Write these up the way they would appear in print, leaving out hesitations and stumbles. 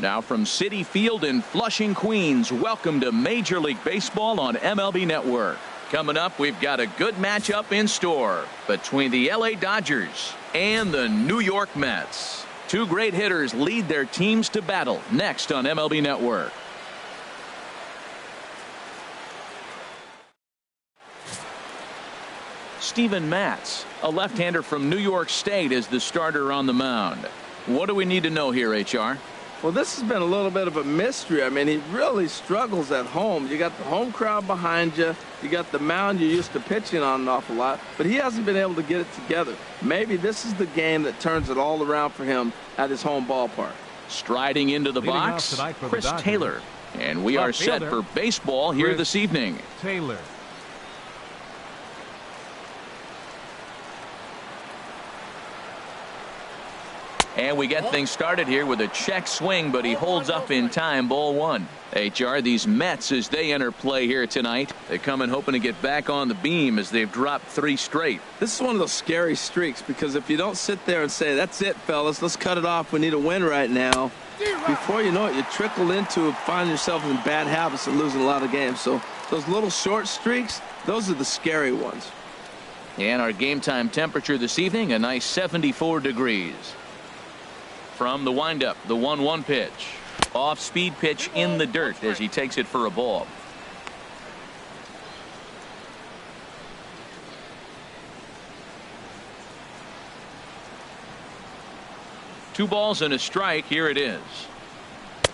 Now from Citi Field in Flushing, Queens, welcome to Major League Baseball on MLB Network. Coming up, we've got a good matchup in store between the LA Dodgers and the New York Mets. Two great hitters lead their teams to battle next on MLB Network. Steven Matz, a left-hander from New York State, is the starter on the mound. What do we need to know here, HR? Well, this has been a little bit of a mystery. I mean, he really struggles at home. You got the home crowd behind you. You got the mound you're used to pitching on an awful lot. But he hasn't been able to get it together. Maybe this is the game that turns it all around for him at his home ballpark. Striding into the box, Chris Taylor. And we are set for baseball here this evening. Taylor. And we get things started here with a check swing, but he holds up in time. Ball one. HR, these Mets, as they enter play here tonight, they come in hoping to get back on the beam as they've dropped 3 straight. This is one of those scary streaks, because if you don't sit there and say, that's it, fellas, let's cut it off, we need a win right now, before you know it, you trickle into finding yourself in bad habits and losing a lot of games. So those little short streaks, those are the scary ones. And our game time temperature this evening, a nice 74 degrees. From the windup, the 1-1 pitch. Off speed pitch in the dirt as he takes it for a ball. Two balls and a strike. Here it is.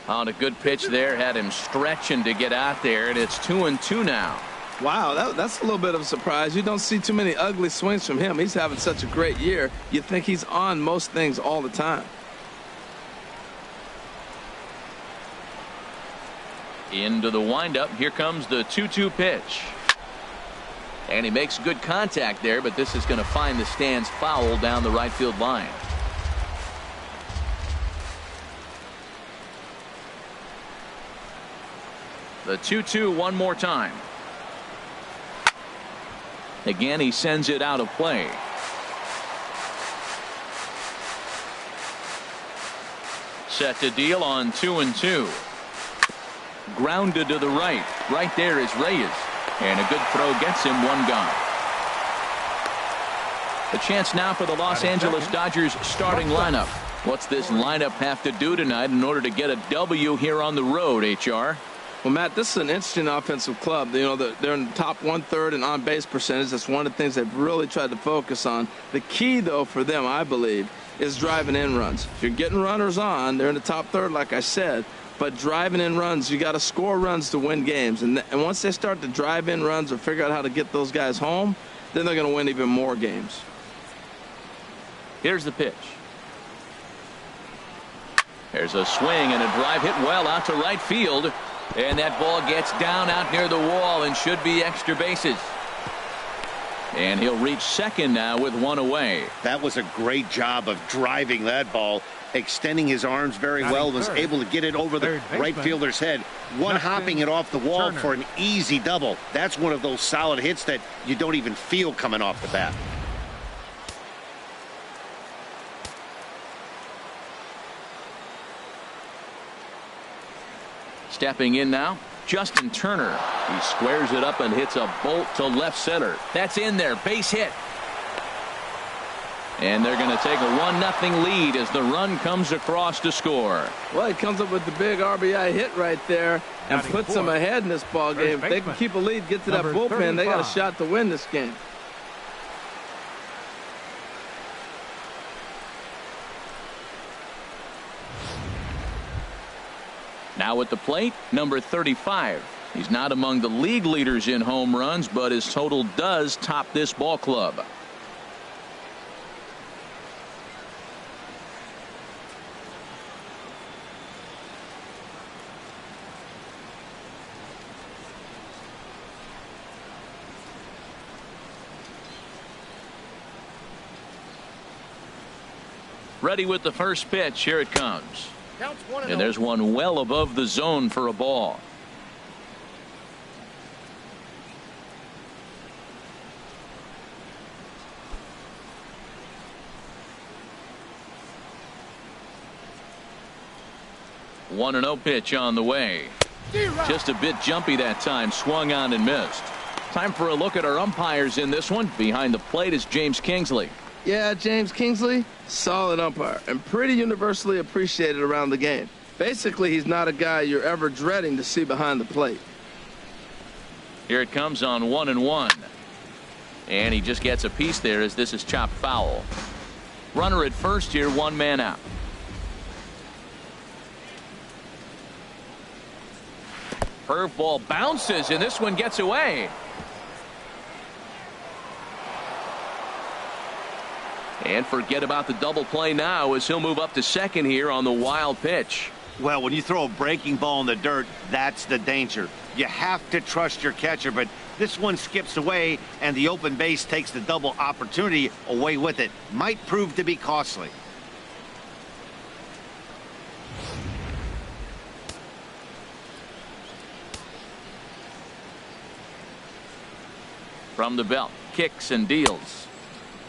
On a good pitch there, had him stretching to get out there, and it's 2-2 now. Wow, that's a little bit of a surprise. You don't see too many ugly swings from him. He's having such a great year. You think he's on most things all the time. Into the windup. Here comes the 2-2 pitch. And he makes good contact there, but this is going to find the stands foul down the right field line. The 2-2 one more time. Again, he sends it out of play. Set to deal on 2-2. Grounded to the right. Right there is Reyes. And a good throw gets him one gone. A chance now for the Los Angeles Dodgers starting lineup. What's this lineup have to do tonight in order to get a W here on the road, HR? Well, Matt, this is an interesting offensive club. You know, they're in the top 1/3 in on-base percentage. That's one of the things they've really tried to focus on. The key, though, for them, I believe, is driving in runs. If you're getting runners on, they're in the top third, like I said. But driving in runs, you got to score runs to win games. And once they start to drive in runs or figure out how to get those guys home, then they're going to win even more games. Here's the pitch. There's a swing and a drive hit well out to right field. And that ball gets down out near the wall and should be extra bases. And he'll reach second now with one away. That was a great job of driving that ball, extending his arms very well, was able to get it over the right fielder's head, hopping it off the wall for an easy double. That's one of those solid hits that you don't even feel coming off the bat. Stepping in now, Justin Turner. He squares it up and hits a bolt to left center. That's in there, base hit. And they're going to take a 1-0 lead as the run comes across to score. Well, he comes up with the big RBI hit right there and puts them ahead in this ball game. If they can keep a lead, get to that bullpen, they got a shot to win this game. Now at the plate, number 35. He's not among the league leaders in home runs, but his total does top this ball club. Ready with the first pitch. Here it comes. And there's one well above the zone for a ball. 1-0 pitch on the way. Just a bit jumpy that time. Swung on and missed. Time for a look at our umpires in this one. Behind the plate is James Kingsley. Yeah, James Kingsley, solid umpire and pretty universally appreciated around the game. Basically, he's not a guy you're ever dreading to see behind the plate. Here it comes on 1-1. And he just gets a piece there as this is chopped foul. Runner at first here, 1 man out. Curveball bounces, and this one gets away. And forget about the double play now as he'll move up to second here on the wild pitch. Well, when you throw a breaking ball in the dirt, that's the danger. You have to trust your catcher, but this one skips away, and the open base takes the double opportunity away with it. Might prove to be costly. From the belt, kicks and deals.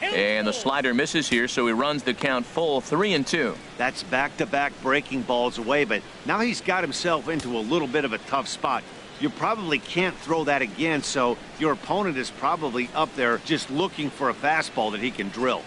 And the slider misses here, so he runs the count full, 3-2. That's back-to-back breaking balls away, but now he's got himself into a little bit of a tough spot. You probably can't throw that again, so your opponent is probably up there just looking for a fastball that he can drill.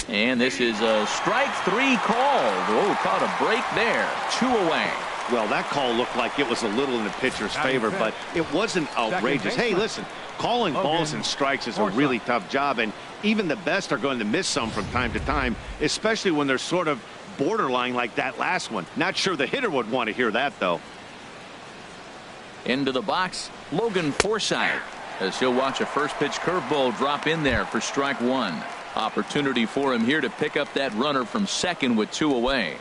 And this is a strike 3 called. Oh, caught a break there. 2 away. Well, that call looked like it was a little in the pitcher's favor, but it wasn't outrageous. Hey, listen, calling balls and strikes is a really tough job, and even the best are going to miss some from time to time, especially when they're sort of borderline like that last one. Not sure the hitter would want to hear that, though. Into the box, Logan Forsythe, as he'll watch a first pitch curveball drop in there for strike 1. Opportunity for him here to pick up that runner from second with 2 away.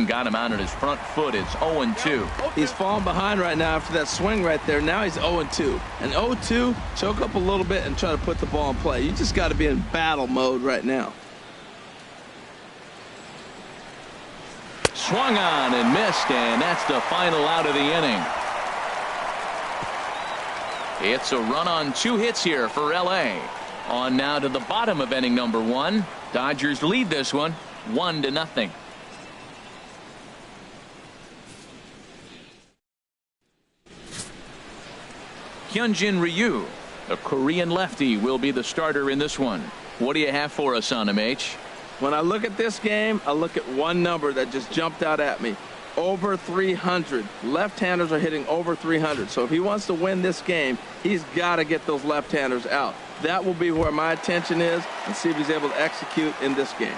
Got him out at his front foot. It's 0-2. He's falling behind right now after that swing right there. Now he's 0-2. And 0-2, choke up a little bit and try to put the ball in play. You just got to be in battle mode right now. Swung on and missed, and that's the final out of the inning. It's a run on 2 hits here for LA. On now to the bottom of inning number 1. Dodgers lead this one 1-0. Hyunjin Ryu, a Korean lefty, will be the starter in this one. What do you have for us on him, H? When I look at this game, I look at one number that just jumped out at me. Over 300. Left-handers are hitting over 300. So if he wants to win this game, he's got to get those left-handers out. That will be where my attention is, and see if he's able to execute in this game.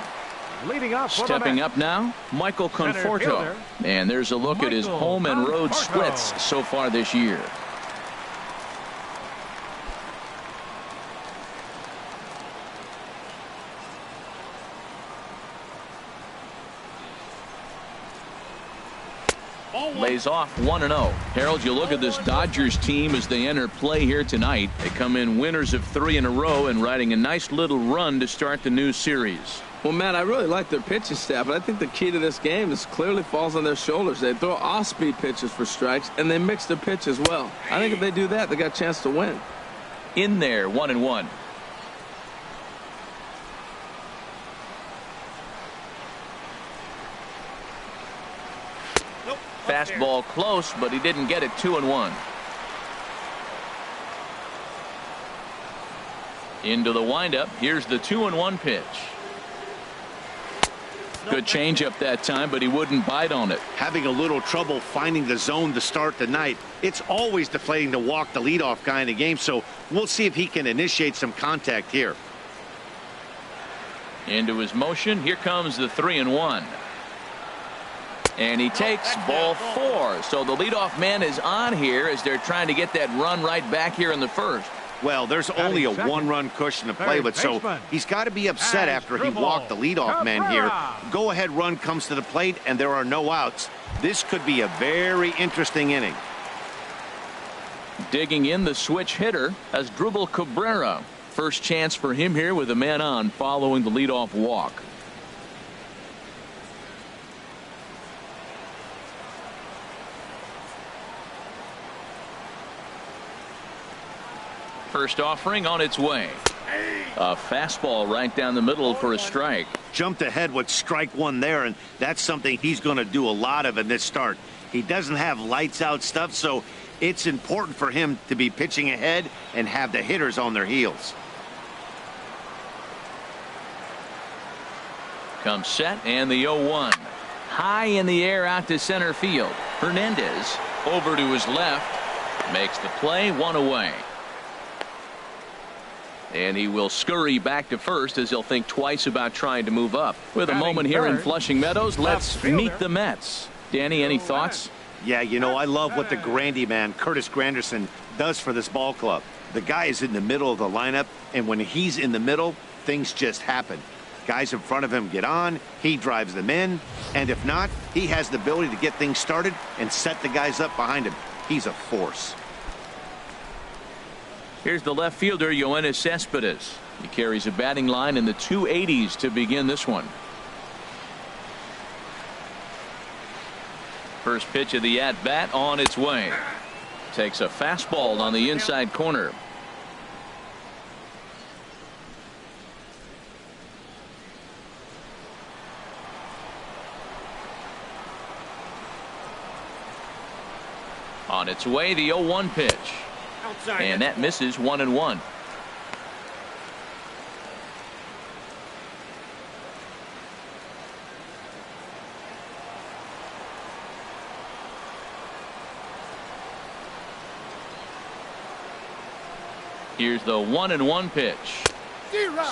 Leading off Stepping up now, Michael Conforto. And there's a look at his home and road splits so far this year. Lays off 1-0. Harold, you look at this Dodgers team as they enter play here tonight. They come in winners of 3 in a row and riding a nice little run to start the new series. Well, Matt, I really like their pitching staff, but I think the key to this game is clearly falls on their shoulders. They throw off-speed pitches for strikes, and they mix their pitch as well. I think if they do that, they got a chance to win. In there, 1-1. Fastball close, but he didn't get it. 2-1. Into the windup. Here's the 2-1 pitch. Good changeup that time, but he wouldn't bite on it. Having a little trouble finding the zone to start the night. It's always deflating to walk the leadoff guy in the game, so we'll see if he can initiate some contact here. Into his motion. Here comes the 3-1. And he takes ball 4. So the leadoff man is on here as they're trying to get that run right back here in the first. Well, there's only a 1-run cushion to play with, so he's got to be upset after he walked the leadoff man here. Go-ahead run comes to the plate, and there are no outs. This could be a very interesting inning. Digging in the switch hitter as Drupal Cabrera. First chance for him here with a man on following the leadoff walk. First offering on its way. A fastball right down the middle for a strike. Jumped ahead with strike one there, and that's something he's going to do a lot of in this start. He doesn't have lights out stuff, so it's important for him to be pitching ahead and have the hitters on their heels. Comes set, and the 0-1. High in the air out to center field. Hernandez over to his left. Makes the play, one away. And he will scurry back to first as he'll think twice about trying to move up. With a moment here in Flushing Meadows, let's meet the Mets. Danny, any thoughts? Yeah, you know, I love what the Grandy man, Curtis Granderson, does for this ball club. The guy is in the middle of the lineup, and when he's in the middle, things just happen. Guys in front of him get on, he drives them in, and if not, he has the ability to get things started and set the guys up behind him. He's a force. Here's the left fielder, Yoenis Cespedes. He carries a batting line in the 280s to begin this one. First pitch of the at-bat on its way. Takes a fastball on the inside corner. On its way, the 0-1 pitch. And that misses 1-1. Here's the 1-1 pitch.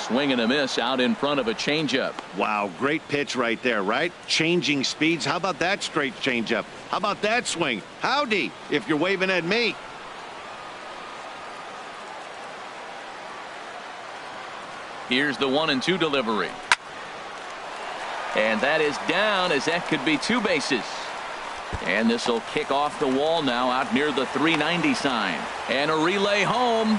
Swing and a miss out in front of a changeup. Wow, great pitch right there, right? Changing speeds. How about that straight changeup? How about that swing? Howdy, if you're waving at me. Here's the 1-2 delivery. And that is down, as that could be two bases. And this will kick off the wall now out near the 390 sign. And a relay home.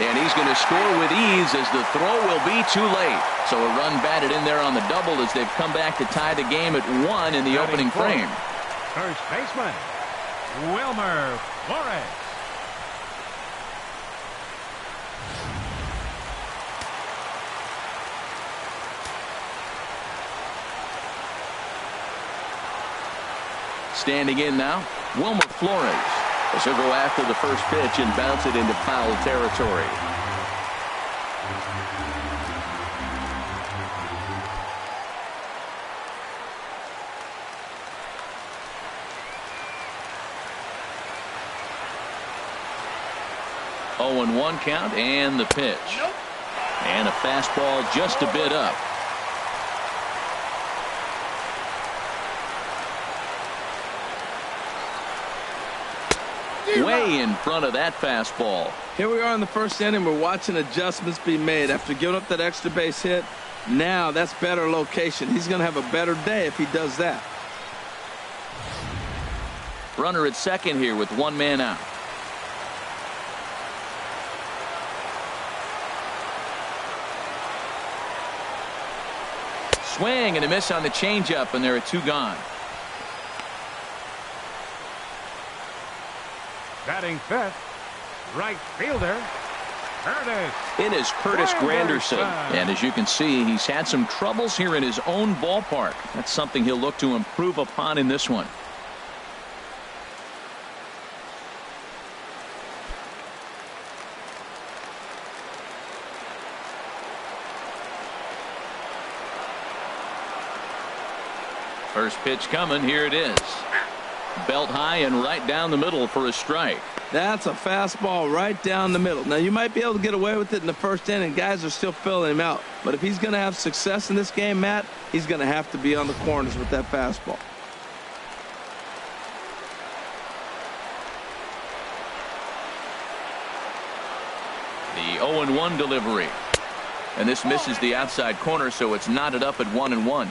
And he's going to score with ease as the throw will be too late. So a run batted in there on the double as they've come back to tie the game at 1 in the opening frame. First baseman, Wilmer Flores. Standing in now, Wilmer Flores. As he'll go after the first pitch and bounce it into foul territory. Oh, and 1 count, and the pitch. And a fastball just a bit up. Way in front of that fastball. Here we are in the first inning. We're watching adjustments be made after giving up that extra base hit. Now that's better location. He's going to have a better day if he does that. Runner at second here with 1 man out. Swing and a miss on the changeup, and there are 2 gone. Batting fifth, right fielder, Curtis. It is Curtis Granderson. And as you can see, he's had some troubles here in his own ballpark. That's something he'll look to improve upon in this one. First pitch coming. Here it is. Belt high and right down the middle for a strike. That's a fastball right down the middle. Now, you might be able to get away with it in the first inning. Guys are still filling him out. But if he's going to have success in this game, Matt, he's going to have to be on the corners with that fastball. The 0-1 delivery. And this misses the outside corner, so it's knotted up at 1-1.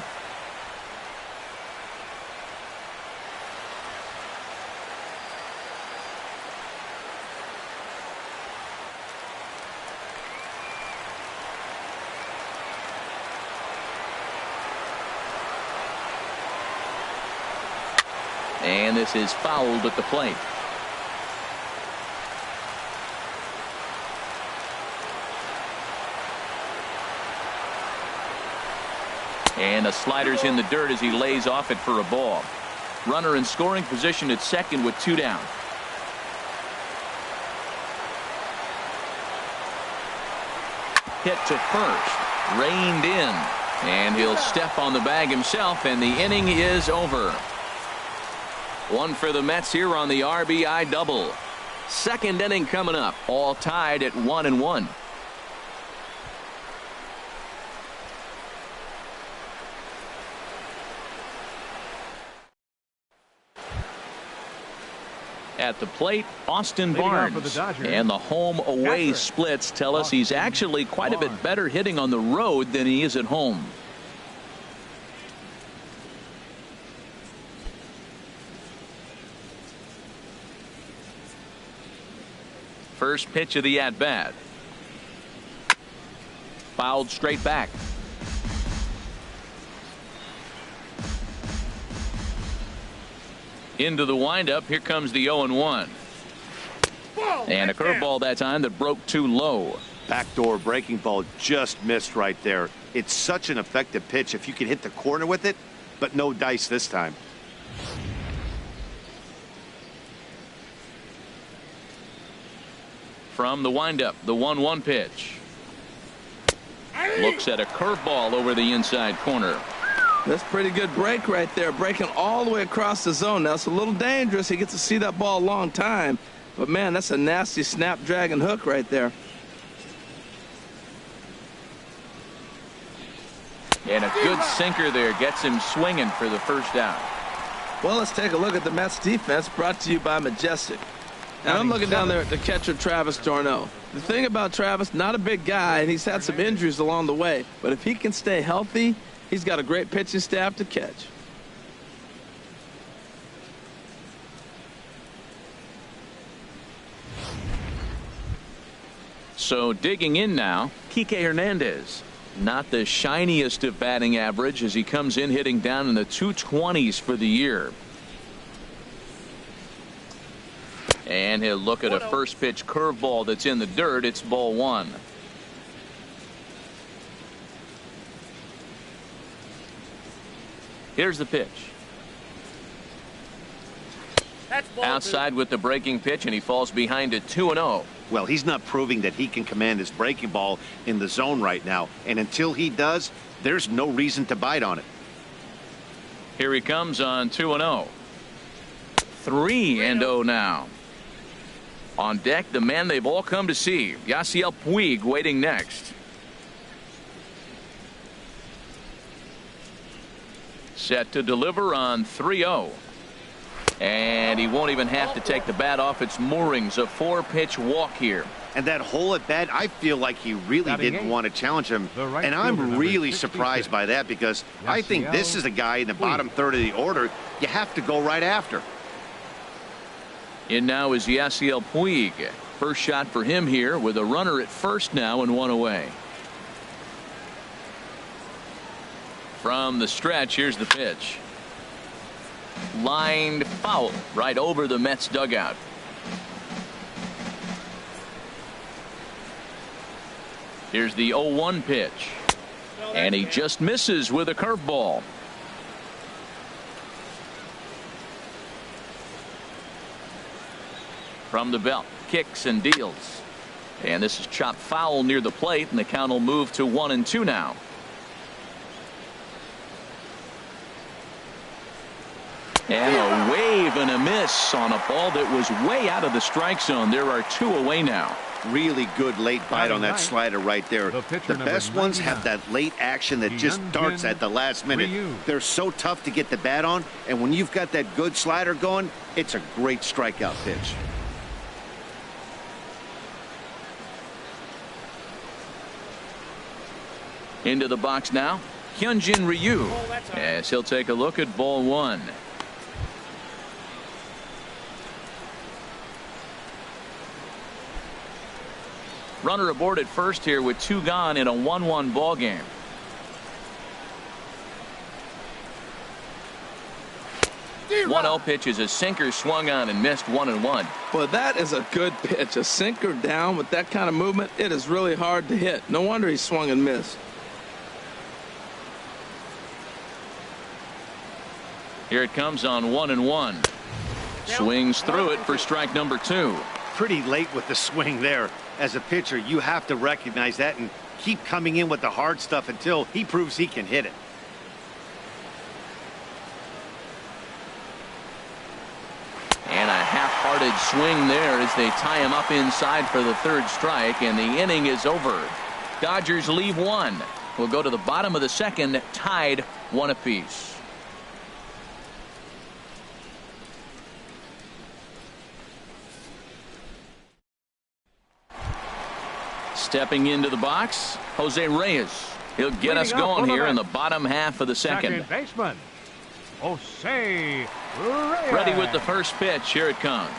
And this is fouled at the plate. And the slider's in the dirt as he lays off it for a ball. Runner in scoring position at second with 2 down. Hit to first. Reined in. And he'll step on the bag himself, and the inning is over. One for the Mets here on the RBI double. Second inning coming up. All tied at 1-1. At the plate, Austin Barnes. And the home-away splits tell us he's actually quite a bit better hitting on the road than he is at home. First pitch of the at-bat. Fouled straight back. Into the windup. Here comes the 0-1. And a curveball that time that broke too low. Backdoor breaking ball just missed right there. It's such an effective pitch if you can hit the corner with it, but no dice this time. From the windup, the 1-1 pitch. Looks at a curveball over the inside corner. That's pretty good break right there, breaking all the way across the zone. Now it's a little dangerous. He gets to see that ball a long time, but man, that's a nasty snapdragon hook right there. And a good sinker there gets him swinging for the first out. Well, let's take a look at the Mets defense, brought to you by Majestic. And I'm looking down there at the catcher, Travis d'Arnaud. The thing about Travis, not a big guy, and he's had some injuries along the way, but if he can stay healthy, he's got a great pitching staff to catch. So digging in now, Kike Hernandez. Not the shiniest of batting average as he comes in hitting down in the 220s for the year. And he'll look at a first pitch curveball that's in the dirt. It's ball 1. Here's the pitch. Outside with the breaking pitch, and he falls behind at 2-0. Well, he's not proving that he can command his breaking ball in the zone right now. And until he does, there's no reason to bite on it. Here he comes on 2-0. 3-0 now. On deck, the man they've all come to see, Yasiel Puig, waiting next. Set to deliver on 3-0. And he won't even have to take the bat off its moorings. A 4-pitch walk here. And that whole at bat, I feel like he really didn't want to challenge him. And I'm really surprised by that, because I think this is a guy in the bottom third of the order you have to go right after. In now is Yasiel Puig. First shot for him here with a runner at first now and 1 away. From the stretch, here's the pitch. Lined foul right over the Mets dugout. Here's the 0-1 pitch. And he just misses with a curveball. From the belt, kicks and deals. And this is chopped foul near the plate, and the count will move to 1-2 now. And a wave and a miss on a ball that was way out of the strike zone. There are 2 away now. Really good late bite on that slider right there. The best ones have that late action that just darts at the last minute. They're so tough to get the bat on, and when you've got that good slider going, it's a great strikeout pitch. Into the box now, Hyunjin Ryu, as he'll take a look at ball 1. Runner aboard at first here with 2 gone in a 1-1 ball game. One 0 pitch is a sinker swung on and missed 1-1. Well, that is a good pitch. A sinker down with that kind of movement, it is really hard to hit. No wonder he swung and missed. Here it comes on 1-1. Swings through it for strike number 2. Pretty late with the swing there. As a pitcher, you have to recognize that and keep coming in with the hard stuff until he proves he can hit it. And a half-hearted swing there as they tie him up inside for the 3rd strike, and the inning is over. Dodgers leave 1. We'll go to the bottom of the 2nd, tied 1 apiece. Stepping into the box, Jose Reyes. He'll get us going here in the bottom half of the 2nd. Second baseman, Jose Reyes. Ready with the first pitch. Here it comes.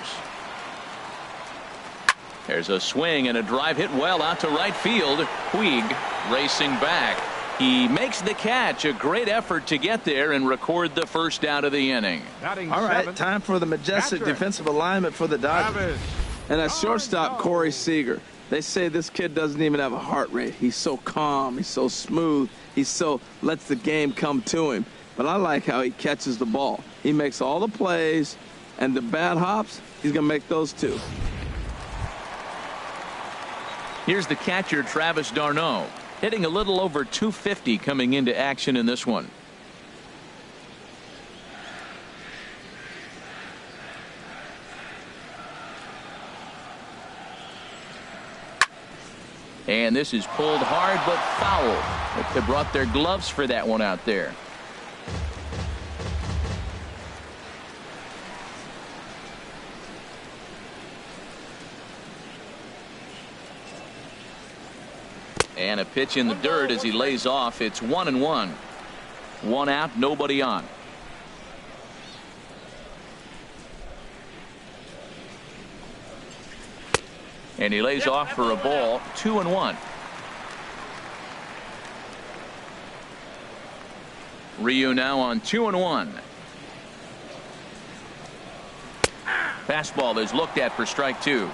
There's a swing and a drive hit well out to right field. Puig racing back. He makes the catch. A great effort to get there and record the first out of the inning. All right, time for the majestic defensive alignment for the Dodgers. And at shortstop, Corey Seager. They say this kid doesn't even have a heart rate. He's so calm. He's so smooth. He so lets the game come to him. But I like how he catches the ball. He makes all the plays, and the bad hops, he's going to make those too. Here's the catcher, Travis d'Arnaud, hitting a little over 250 coming into action in this one. And this is pulled hard but foul. They brought their gloves for that one out there. And a pitch in the dirt as he lays off. It's 1-1. 1 out, nobody on. And he lays off for a ball. 2-1. Ryu now on 2-1. Fastball is looked at for strike 2.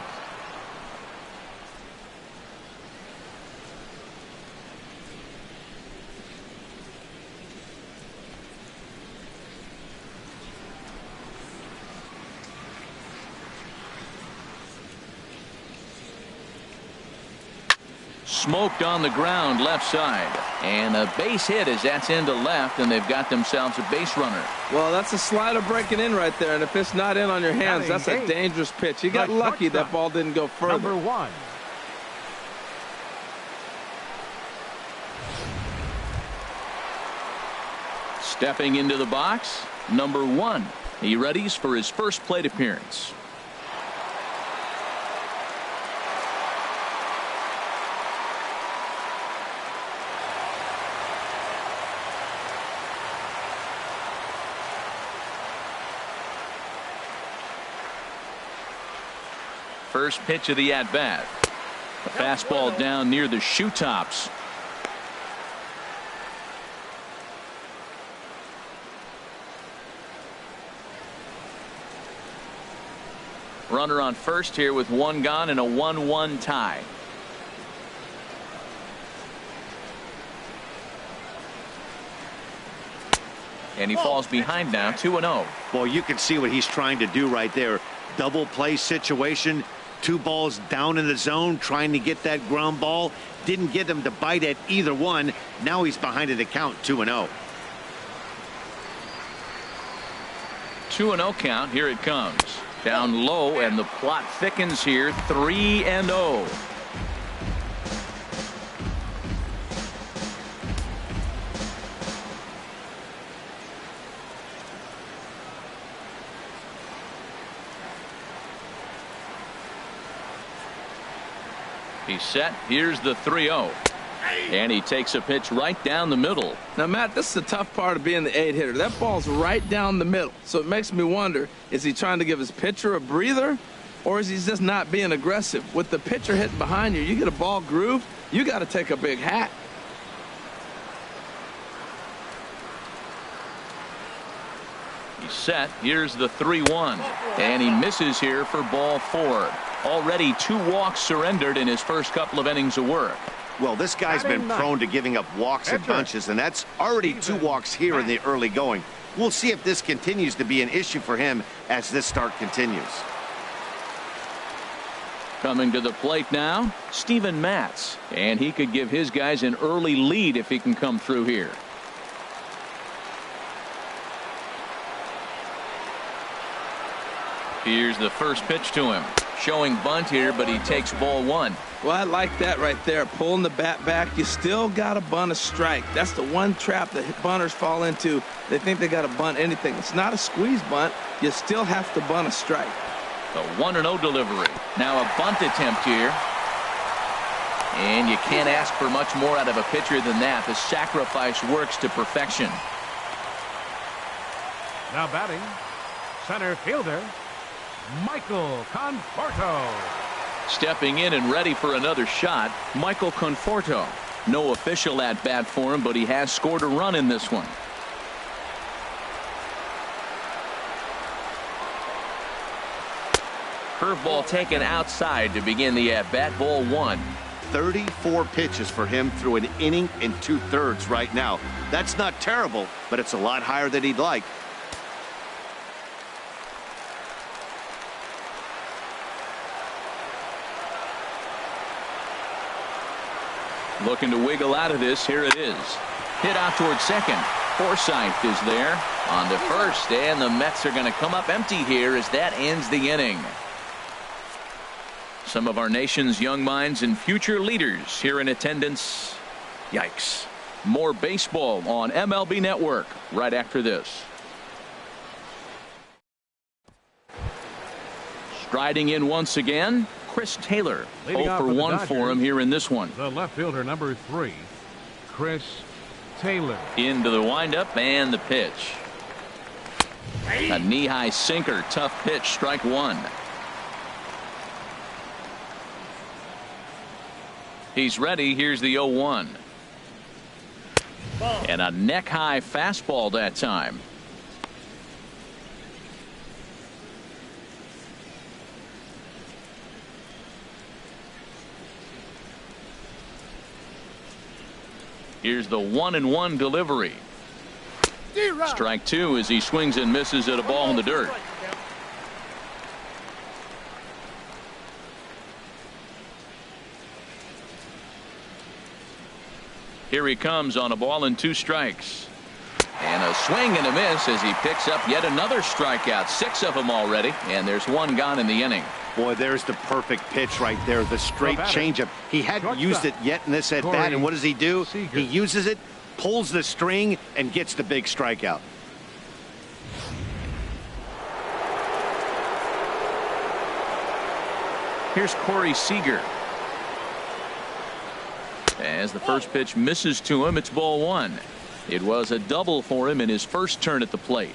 Smoked on the ground left side, and a base hit as that's into left, and they've got themselves a base runner. Well, that's a slider breaking in right there, and if it's not in on your hands, that's a dangerous pitch. He got lucky that ball didn't go further. Number 1. Stepping into the box, number 1. He readies for his first plate appearance. First pitch of the at-bat. A fastball down near the shoe tops. Runner on first here with 1 gone and a 1-1 tie. And he falls behind now, 2-0. Well, you can see what he's trying to do right there. Double play situation. 2 balls down in the zone, trying to get that ground ball. Didn't get him to bite at either one. Now he's behind in the count, 2-0. 2-0 count. Here it comes. Down low, and the plot thickens here. 3-0. He's set. Here's the 3-0. And he takes a pitch right down the middle. Now, Matt, this is the tough part of being the 8-hitter. That ball's right down the middle. So it makes me wonder, is he trying to give his pitcher a breather, or is he just not being aggressive? With the pitcher hitting behind you, you get a ball groove, you got to take a big hack. He's set. Here's the 3-1. And he misses here for ball 4. Already 2 walks surrendered in his first couple of innings of work. Well, this guy's been prone to giving up walks in bunches, and that's already 2 walks here in the early going. We'll see if this continues to be an issue for him as this start continues. Coming to the plate now, Steven Matz, and he could give his guys an early lead if he can come through here. Here's the first pitch to him. Showing bunt here, but he takes ball one. Well, I like that right there. Pulling the bat back. You still got to bunt a strike. That's the one trap that bunters fall into. They think they got to bunt anything. It's not a squeeze bunt. You still have to bunt a strike. The 1-0 delivery. Now a bunt attempt here. And you can't ask for much more out of a pitcher than that. The sacrifice works to perfection. Now batting, center fielder, Michael Conforto. Stepping in and ready for another shot, Michael Conforto. No official at bat for him, but he has scored a run in this one. Curveball taken outside to begin the at-bat. Ball one. 34 pitches for him through an inning and 2/3 right now. That's not terrible, but it's a lot higher than he'd like. Looking to wiggle out of this. Here it is. Hit out towards second. Forsythe is there on to first, and the Mets are going to come up empty here as that ends the inning. Some of our nation's young minds and future leaders here in attendance. Yikes. More baseball on MLB Network right after this. Striding in once again, Chris Taylor. 0 for 1 for him here in this one. The left fielder, number 3, Chris Taylor. Into the windup and the pitch. A knee-high sinker. Tough pitch. Strike one. He's ready. Here's the 0-1. And a neck-high fastball that time. Here's the 1-1 delivery. Strike two as he swings and misses at a ball in the dirt. Here he comes on a ball and 2 strikes. And a swing and a miss as he picks up yet another strikeout. 6 of them already, and there's 1 gone in the inning. Boy, there's the perfect pitch right there. The straight changeup. He hadn't used it yet in this at bat, and what does he do? He uses it, pulls the string, and gets the big strikeout. Here's Corey Seager. As the first pitch misses to him, it's ball 1. It was a double for him in his first turn at the plate.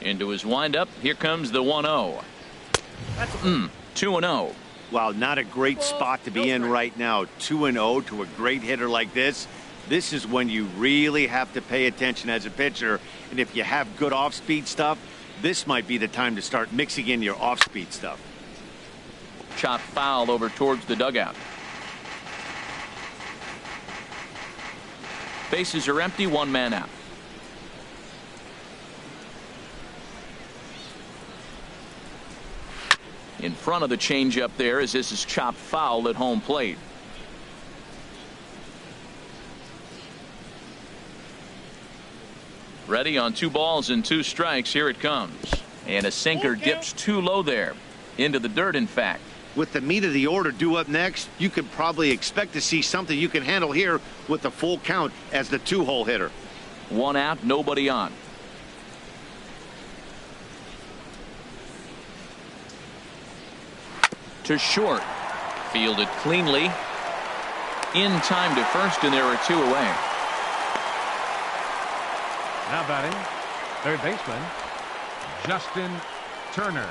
Into his windup. Here comes the 1-0. 2-0. Wow, not a great spot to be in right now. 2-0 to a great hitter like this. This is when you really have to pay attention as a pitcher. And if you have good off-speed stuff, this might be the time to start mixing in your off-speed stuff. Chop foul over towards the dugout. Bases are empty. 1 man out. In front of the changeup there as this is chopped foul at home plate. Ready on 2 balls and 2 strikes. Here it comes. And a sinker dips too low there. Into the dirt, in fact. With the meat of the order due up next, you could probably expect to see something you can handle here with the full count as the 2-hole hitter. 1 out, nobody on. To short. Fielded cleanly. In time to first, and there are 2 away. Now batting, third baseman, Justin Turner.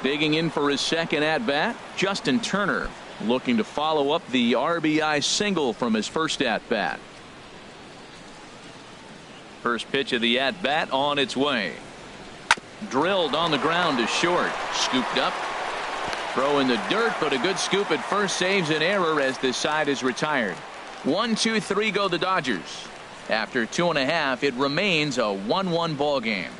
Digging in for his second at-bat, Justin Turner, looking to follow up the RBI single from his first at-bat. First pitch of the at-bat on its way. Drilled on the ground to short. Scooped up. Throw in the dirt, but a good scoop at first saves an error as this side is retired. 1, 2, 3 go the Dodgers. After 2.5, it remains a 1-1 ball game.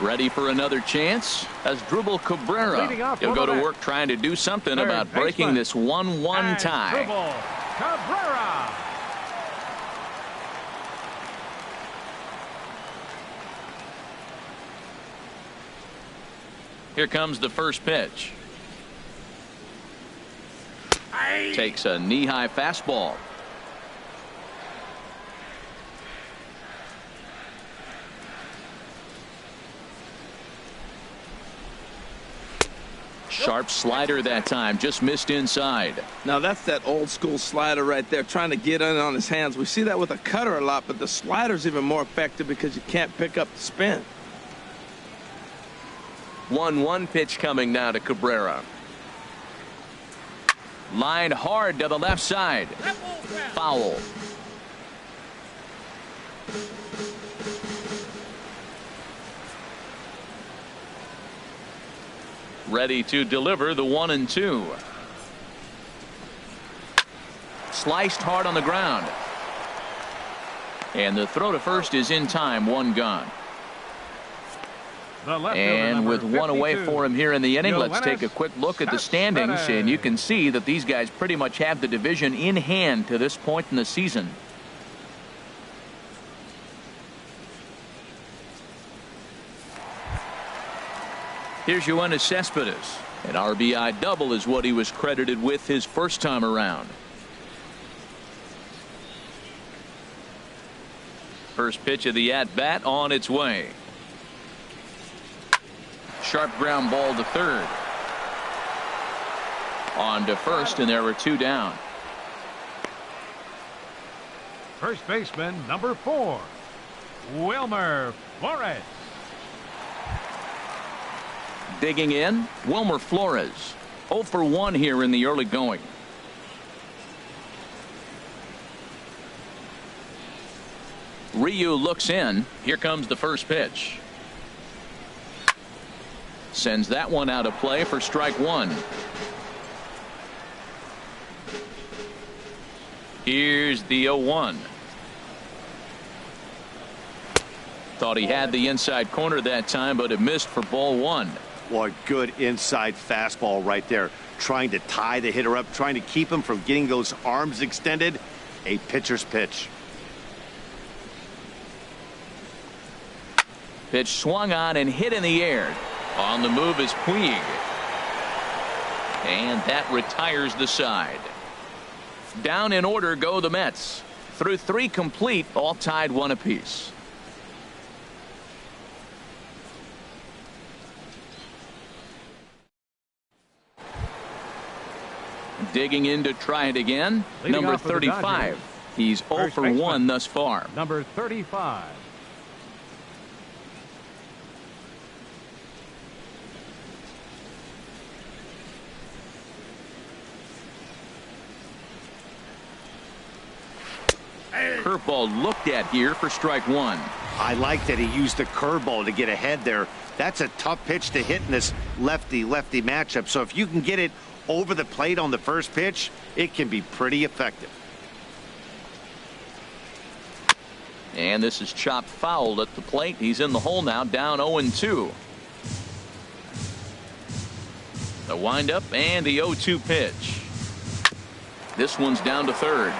Ready for another chance as Drupal Cabrera. He'll go to work trying to do something about breaking this 1-1 tie. Cabrera. Here comes the first pitch. Takes a knee-high fastball. Sharp slider that time, just missed inside. Now that's that old school slider right there, trying to get in on his hands. We see that with a cutter a lot, but the slider's even more effective because you can't pick up the spin. 1-1 pitch coming now to Cabrera. Line hard to the left side. Foul. Ready to deliver the 1-2. Sliced hard on the ground. And the throw to first is in time. One gone. And with one away for him here in the inning, let's take a quick look at the standings, and you can see that these guys pretty much have the division in hand to this point in the season. Here's Yoenis Cespedes. An RBI double is what he was credited with his first time around. First pitch of the at-bat on its way. Sharp ground ball to third. On to first, and there were two down. First baseman number 4, Wilmer Flores. Digging in, Wilmer Flores. 0 for 1 here in the early going. Ryu looks in. Here comes the first pitch. Sends that one out of play for strike one. Here's the 0-1. Thought he had the inside corner that time, but it missed for ball one. Boy, good inside fastball right there. Trying to tie the hitter up, trying to keep him from getting those arms extended. A pitcher's pitch. Pitch swung on and hit in the air. On the move is Puig. And that retires the side. Down in order go the Mets. Through 3 complete, all tied 1 apiece. Digging in to try it again. Leading number off for the 35. Dodgers. He's 0 First for baseman, 1 thus far. Number 35. Curveball looked at here for strike one. I like that he used the curveball to get ahead there. That's a tough pitch to hit in this lefty-lefty matchup. So if you can get it over the plate on the first pitch, it can be pretty effective. And this is chopped foul at the plate. He's in the hole now, down 0-2. The windup and the 0-2 pitch. This one's down to third.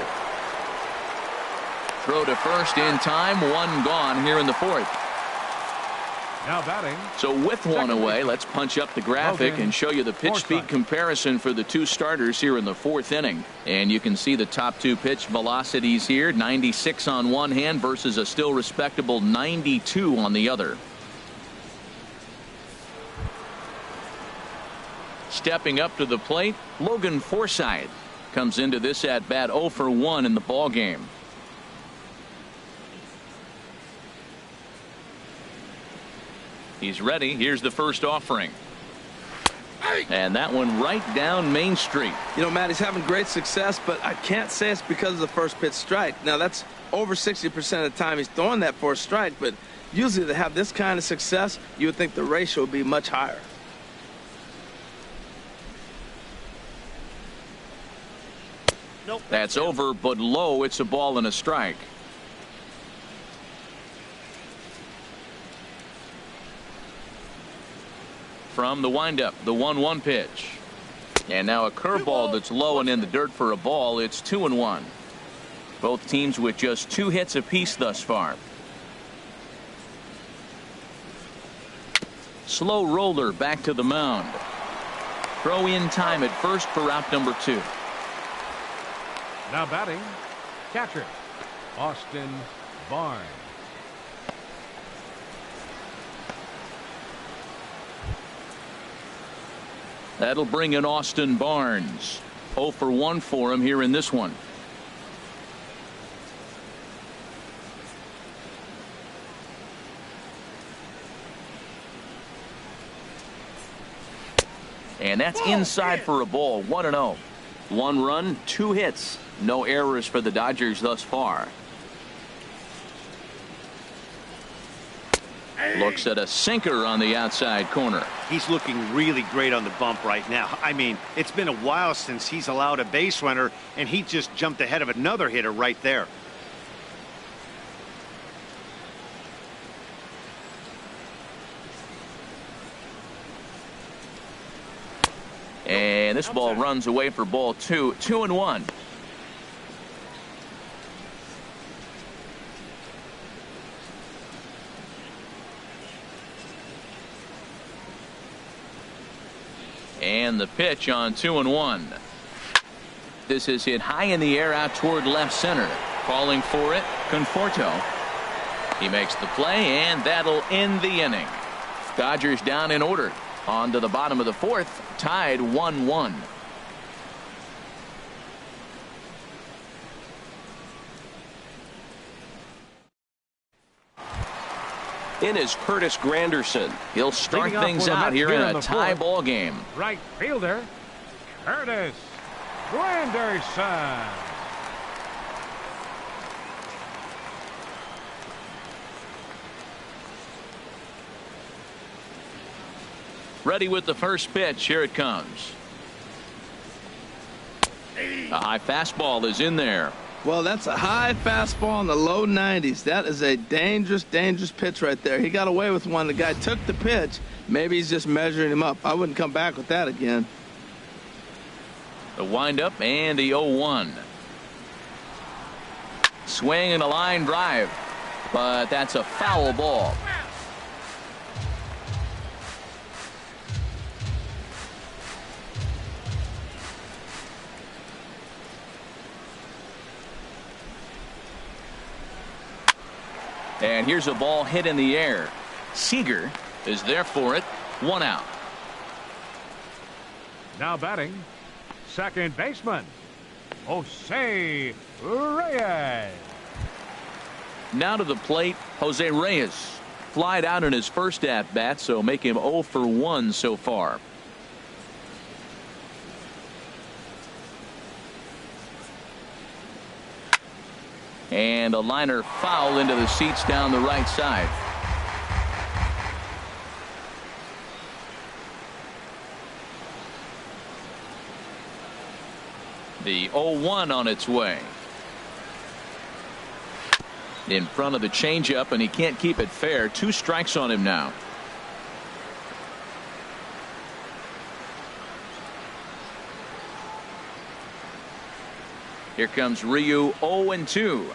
Throw to first in time. One gone here in the fourth. Now batting. So with one away, let's punch up the graphic and show you the pitch speed comparison for the two starters here in the fourth inning. And you can see the top two pitch velocities here. 96 on one hand versus a still respectable 92 on the other. Stepping up to the plate, Logan Forsythe comes into this at bat 0 for 1 in the ball game. He's ready. Here's the first offering. And that one right down Main Street. You know, Matt, he's having great success, but I can't say it's because of the first pitch strike. Now, that's over 60% of the time he's throwing that for a strike, but usually to have this kind of success, you would think the ratio would be much higher. That's over, but low. It's a ball and a strike. From the windup, the 1-1 pitch. And now a curveball that's low and in the dirt for a ball. It's 2-1. Both teams with just 2 hits apiece thus far. Slow roller back to the mound. Throw in time at first for out number 2. Now batting, catcher, Austin Barnes. That'll bring in Austin Barnes. 0 for 1 for him here in this one. And that's inside for a ball. 1-0. 1 run, 2 hits. No errors for the Dodgers thus far. Looks at a sinker on the outside corner. He's looking really great on the bump right now. I mean, it's been a while since he's allowed a base runner, and he just jumped ahead of another hitter right there. And this ball runs away for ball 2. 2-1. And the pitch on 2-1. This is hit high in the air out toward left center. Calling for it, Conforto. He makes the play, and that'll end the inning. Dodgers down in order. On to the bottom of the 4th, tied 1-1. In is Curtis Granderson. He'll start things out here in a tie ball game. Right fielder, Curtis Granderson. Ready with the first pitch. Here it comes. A high fastball is in there. Well, that's a high fastball in the low 90s. That is a dangerous, dangerous pitch right there. He got away with one. The guy took the pitch. Maybe he's just measuring him up. I wouldn't come back with that again. The windup and the 0-1. Swing and a line drive. But that's a foul ball. And here's a ball hit in the air. Seager is there for it. 1 out. Now batting, second baseman, Jose Reyes. Now to the plate, Jose Reyes. Flied out in his first at bat, so make him 0 for 1 so far. And a liner foul into the seats down the right side. The 0-1 on its way. In front of the changeup, and he can't keep it fair. 2 strikes on him now. Here comes Ryu. 0-2.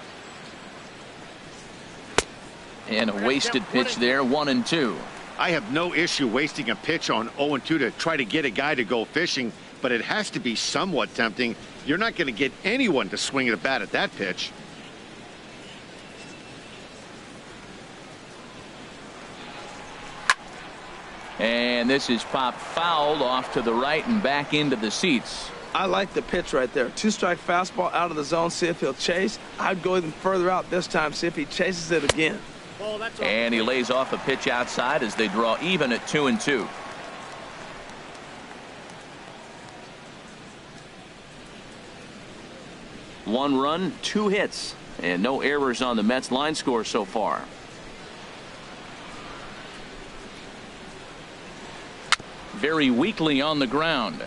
And a wasted pitch there. 1-2. I have no issue wasting a pitch on 0-2 to try to get a guy to go fishing, but it has to be somewhat tempting. You're not going to get anyone to swing at a bat at that pitch. And this is popped foul off to the right and back into the seats. I like the pitch right there. 2-strike fastball out of the zone. See if he'll chase. I'd go even further out this time. See if he chases it again. And he lays off a pitch outside as they draw even at 2-2. 1 run, 2 hits, and no errors on the Mets line score so far. Very weakly on the ground.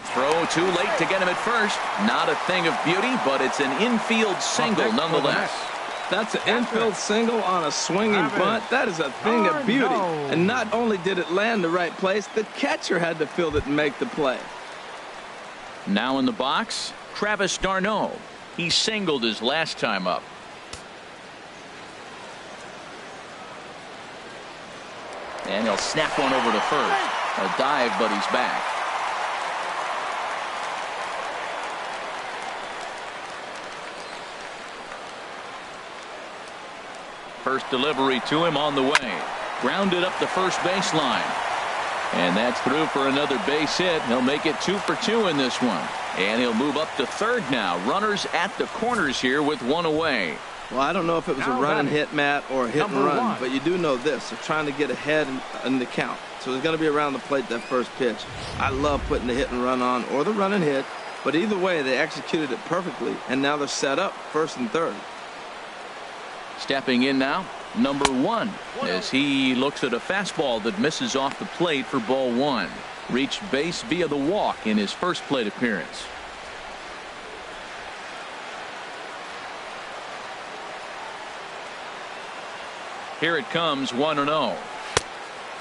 Throw too late to get him at first. Not a thing of beauty, but it's an infield single nonetheless. That's an infield single on a swinging bunt. That is a thing of beauty. And not only did it land the right place, the catcher had to field it and make the play. Now in the box, Travis d'Arnaud. He singled his last time up. And he'll snap one over to first. A dive, but he's back. First delivery to him on the way. Grounded up the first baseline. And that's through for another base hit. He'll make it 2 for 2 in this one. And he'll move up to third now. Runners at the corners here with 1 away. Well, I don't know if it was a run and hit, Matt, or a hit and run, but you do know this. They're trying to get ahead in the count. So there's going to be around the plate that first pitch. I love putting the hit and run on or the run and hit, but either way, they executed it perfectly, and now they're set up first and third. Stepping in now, number 1, as he looks at a fastball that misses off the plate for ball 1. Reached base via the walk in his first plate appearance. Here it comes, 1-0.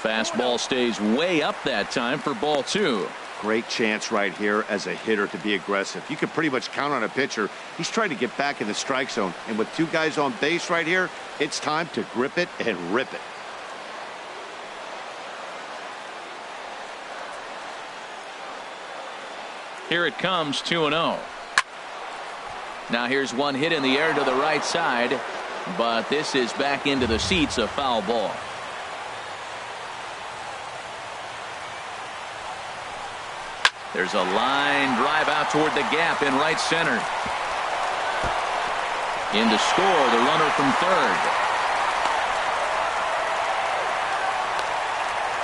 Fastball stays way up that time for ball 2. Great chance right here as a hitter to be aggressive. You can pretty much count on a pitcher. He's trying to get back in the strike zone. And with 2 guys on base right here, it's time to grip it and rip it. Here it comes, 2-0. Now here's one hit in the air to the right side. But this is back into the seats, a foul ball. There's a line drive out toward the gap in right center. In to score, the runner from third.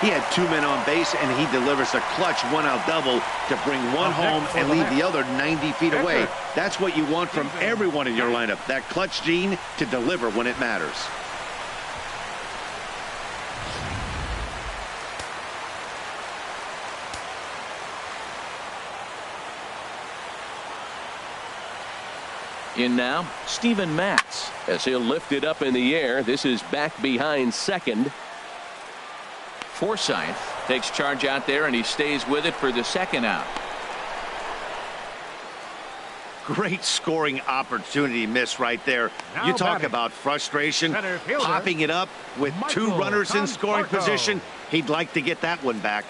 He had 2 men on base, and he delivers a clutch 1-out double to bring one home and leave the other 90 feet away. That's what you want from everyone in your lineup, that clutch gene to deliver when it matters. In now, Steven Matz, as he'll lift it up in the air. This is back behind second. Forsythe takes charge out there, and he stays with it for the second out. Great scoring opportunity miss right there. You talk about frustration, popping it up with 2 runners in scoring position. He'd like to get that one back.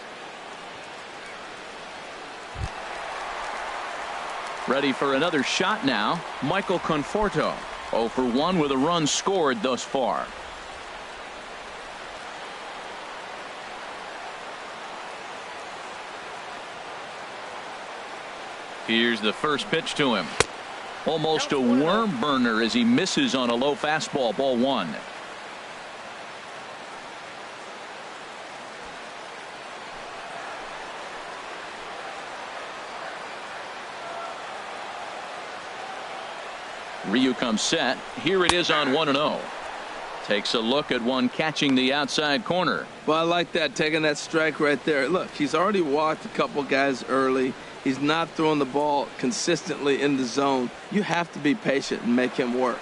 Ready for another shot now, Michael Conforto. 0 for 1 with a run scored thus far. Here's the first pitch to him. Almost a worm burner as he misses on a low fastball, ball 1. Ryu comes set. Here it is on 1-0. Takes a look at one catching the outside corner. Well, I like that, taking that strike right there. Look, he's already walked a couple guys early. He's not throwing the ball consistently in the zone. You have to be patient and make him work.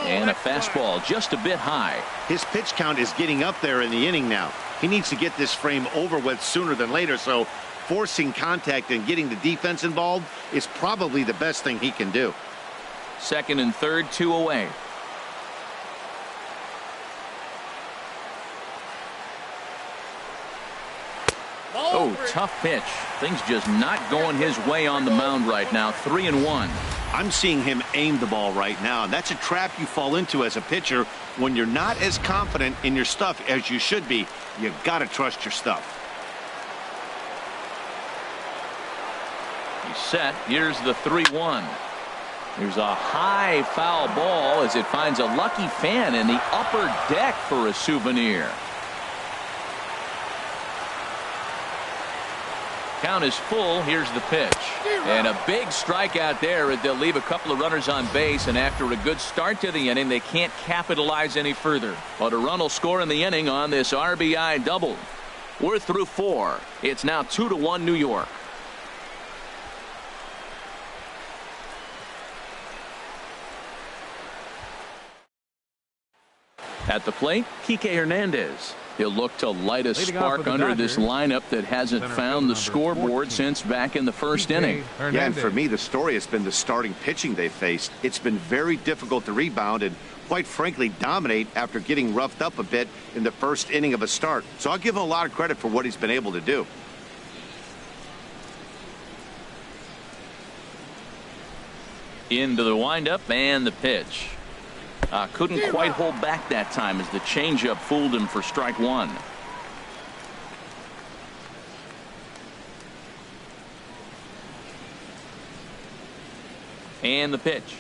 And a fastball just a bit high. His pitch count is getting up there in the inning now. He needs to get this frame over with sooner than later, so forcing contact and getting the defense involved is probably the best thing he can do. Second and third, 2 away. Oh, tough pitch. Things just not going his way on the mound right now. 3-1. I'm seeing him aim the ball right now, and that's a trap you fall into as a pitcher when you're not as confident in your stuff as you should be. You got to trust your stuff. He's set. Here's the 3-1. There's a high foul ball as it finds a lucky fan in the upper deck for a souvenir. count is full. Here's the pitch. And a big strikeout there. They'll leave a couple of runners on base, and after a good start to the inning, they can't capitalize any further. But a run will score in the inning on this RBI double. We're through 4. It's now 2-1 New York. At the plate, Kike Hernandez. He'll look to light a spark under this lineup that hasn't found the scoreboard since back in the first inning. Yeah, and for me, the story has been the starting pitching they faced. It's been very difficult to rebound and, quite frankly, dominate after getting roughed up a bit in the first inning of a start. So I'll give him a lot of credit for what he's been able to do. Into the windup and the pitch. Couldn't quite hold back that time as the changeup fooled him for strike 1. And the pitch.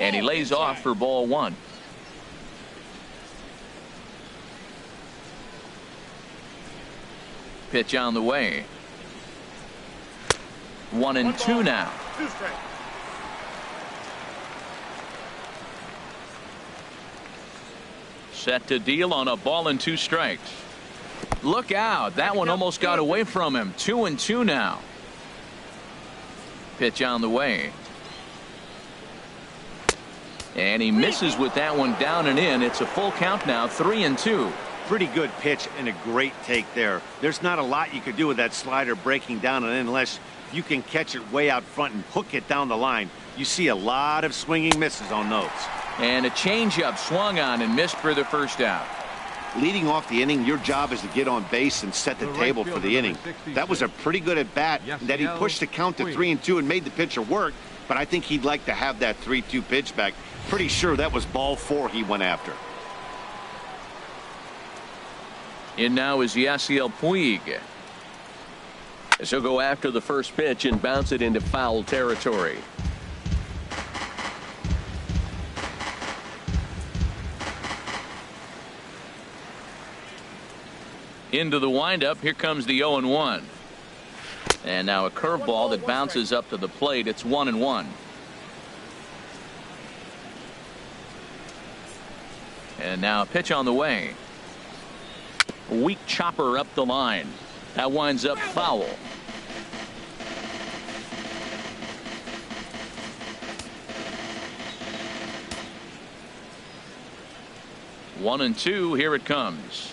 And he lays off for ball 1. Pitch on the way. 1-2 now. Set to deal on a ball and 2 strikes. Look out. That one almost got away from him. 2-2 now. Pitch on the way. And he misses with that one down and in. It's a full count now. 3-2. Pretty good pitch and a great take there. There's not a lot you could do with that slider breaking down and in unless you can catch it way out front and hook it down the line. You see a lot of swinging misses on those. And a changeup swung on and missed for the first out. Leading off the inning, your job is to get on base and set the table for the inning. That was a pretty good at bat that he pushed the count to 3-2 and made the pitcher work. But I think he'd like to have that 3-2 pitch back. Pretty sure that was ball 4 he went after. In now is Yasiel Puig. As he'll go after the first pitch and bounce it into foul territory. Into the windup. Here comes the 0-1. And now a curveball that bounces up to the plate. It's 1-1. And now a pitch on the way. Weak chopper up the line. That winds up foul. One and two. Here it comes.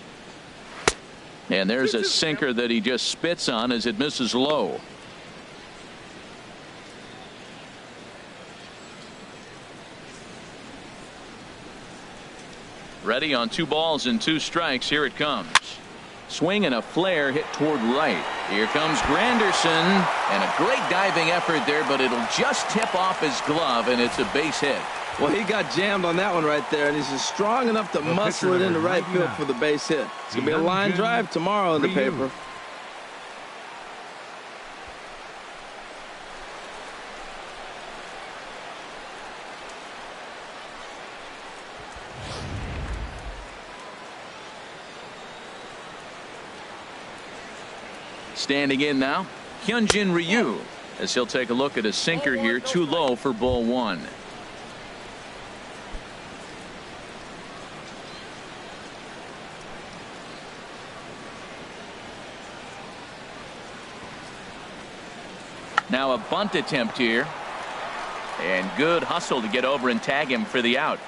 And there's a sinker that he just spits on as it misses low. Ready on 2 balls and 2 strikes. Here it comes. Swing and a flare hit toward right. Here comes Granderson, and a great diving effort there, but it'll just tip off his glove, and it's a base hit. Well, he got jammed on that one right there, and he's just strong enough to muscle it into right field for the base hit. It's going to be a line drive tomorrow in the paper. Standing in now, Hyunjin Ryu, as he'll take a look at a sinker here, too low for ball 1. Now a bunt attempt here, and good hustle to get over and tag him for the out.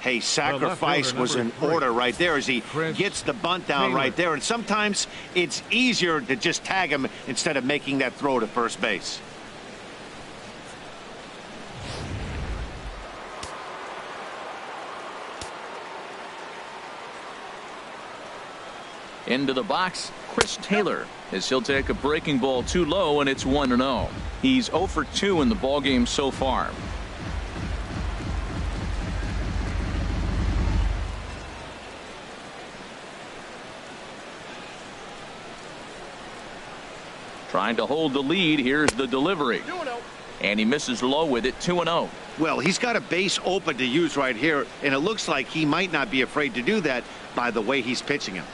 Hey, sacrifice was in order right there as he gets the bunt down right there. And sometimes it's easier to just tag him instead of making that throw to first base. Into the box, Chris Taylor, as he'll take a breaking ball too low, and it's 1-0. He's 0 for 2 in the ballgame so far. Trying to hold the lead. Here's the delivery. And he misses low with it. 2-0. Well, he's got a base open to use right here, and it looks like he might not be afraid to do that. by the way he's pitching him.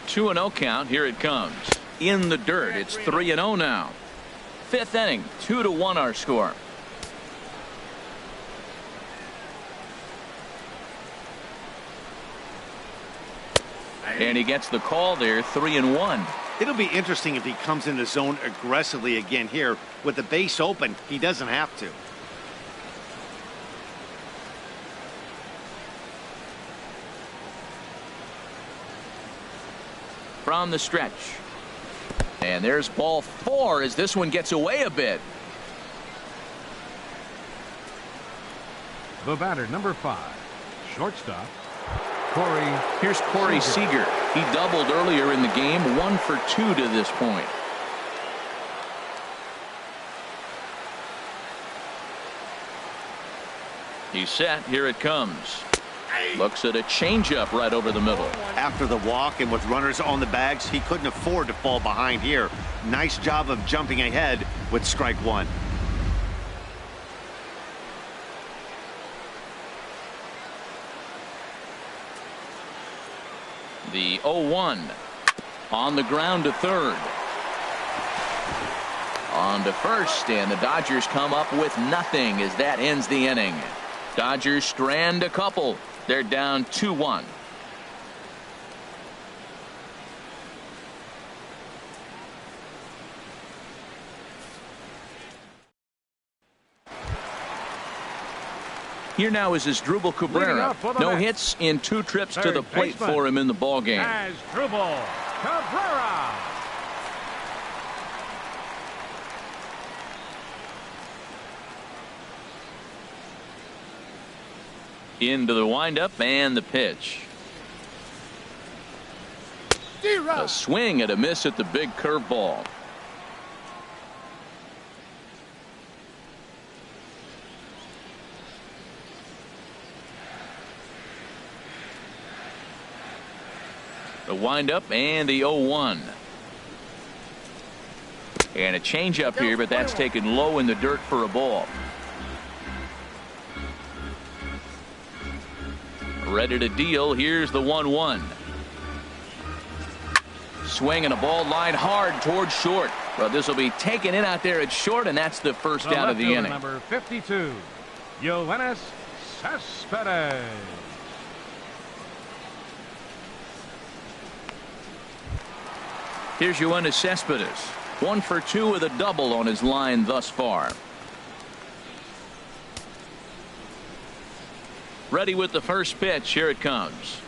Two and 0 count. Here it comes. In the dirt. It's 3-0 now. Fifth inning. 2-1 our score. And he gets the call there. 3-1. It'll be interesting if he comes in the zone aggressively again here. With the base open, he doesn't have to. From the stretch. And there's ball 4 as this one gets away a bit. The batter, number 5, shortstop, Here's Corey Seager. He doubled earlier in the game. 1 for 2 to this point. He's set. Here it comes. Looks at a changeup right over the middle. After the walk and with runners on the bags, he couldn't afford to fall behind here. Nice job of jumping ahead with strike 1. The 0-1 on the ground to third. On to first, and the Dodgers come up with nothing as that ends the inning. Dodgers strand a couple. They're down 2-1. Here now is Asdrubal Cabrera. No hits in 2 trips to the plate for him in the ballgame. Asdrubal Cabrera. Into the windup and the pitch. A swing and a miss at the big curveball. The windup and the 0-1. And a changeup here, but that's taken low in the dirt for a ball. Ready to deal. Here's the 1-1. Swing and a ball line hard towards short. Well, this will be taken in out there at short, and that's the first out of the inning. Number 52, Yoenis Cespedes. Here's Yoenis Cespedes. 1 for 2 with a double on his line thus far. Ready with the first pitch. Here it comes.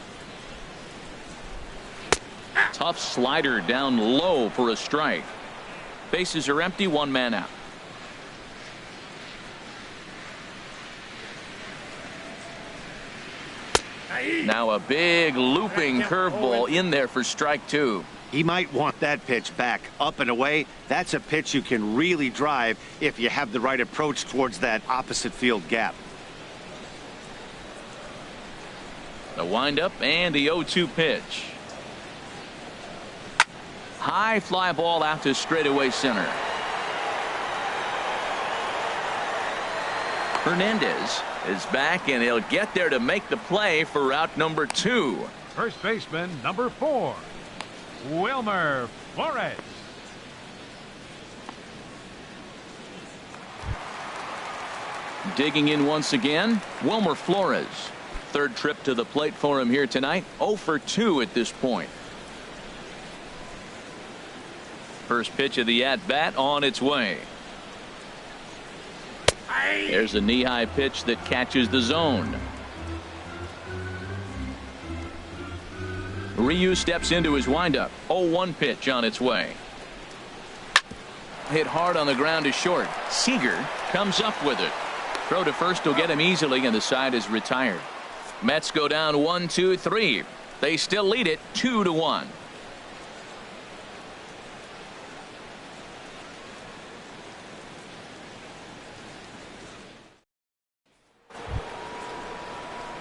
Tough slider down low for a strike. Bases are empty. 1 man out. Now a big looping curveball in there for strike 2. He might want that pitch back up and away. That's a pitch you can really drive if you have the right approach towards that opposite field gap. The windup and the 0-2 pitch. High fly ball out to straightaway center. Hernandez is back, and he'll get there to make the play for out number 2. First baseman, number 4, Wilmer Flores. Digging in once again, Wilmer Flores. Third trip to the plate for him here tonight. 0 for 2 at this point. First pitch of the at-bat on its way. There's a knee-high pitch that catches the zone. Ryu steps into his windup. 0-1 pitch on its way. Hit hard on the ground to short. Seager comes up with it. Throw to first will get him easily, and the side is retired. Mets go down 1-2-3. They still lead it 2-1.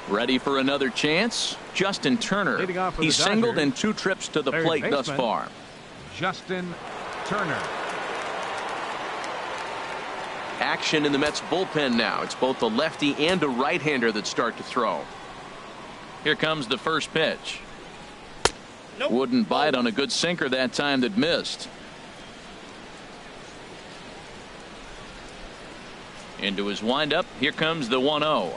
Ready for another chance? Justin Turner. He's singled in 2 trips to the plate thus far. Justin Turner. Action in the Mets bullpen now. It's both a lefty and a right-hander that start to throw. Here comes the first pitch. Nope. Wouldn't bite on a good sinker that time that missed. Into his windup. Here comes the 1-0.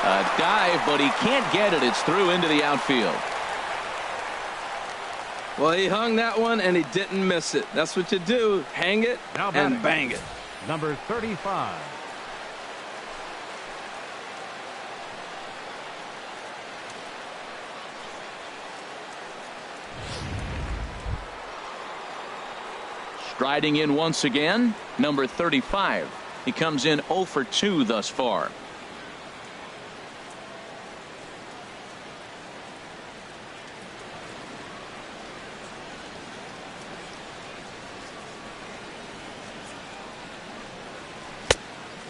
A dive, but he can't get it. It's through into the outfield. Well, he hung that one and he didn't miss it. That's what you do. Hang it and bang it. Number 35. Striding in once again, number 35. He comes in 0 for 2 thus far.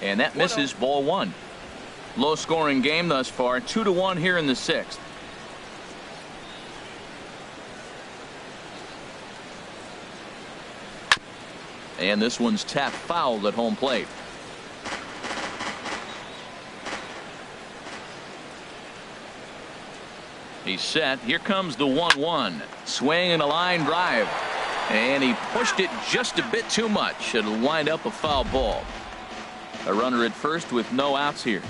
And that misses, ball 1. Low scoring game thus far, 2-1 here in the 6th. And this one's tapped foul at home plate. He's set. Here comes the 1-1. Swing and a line drive. And he pushed it just a bit too much. It'll wind up a foul ball. A runner at first with no outs here.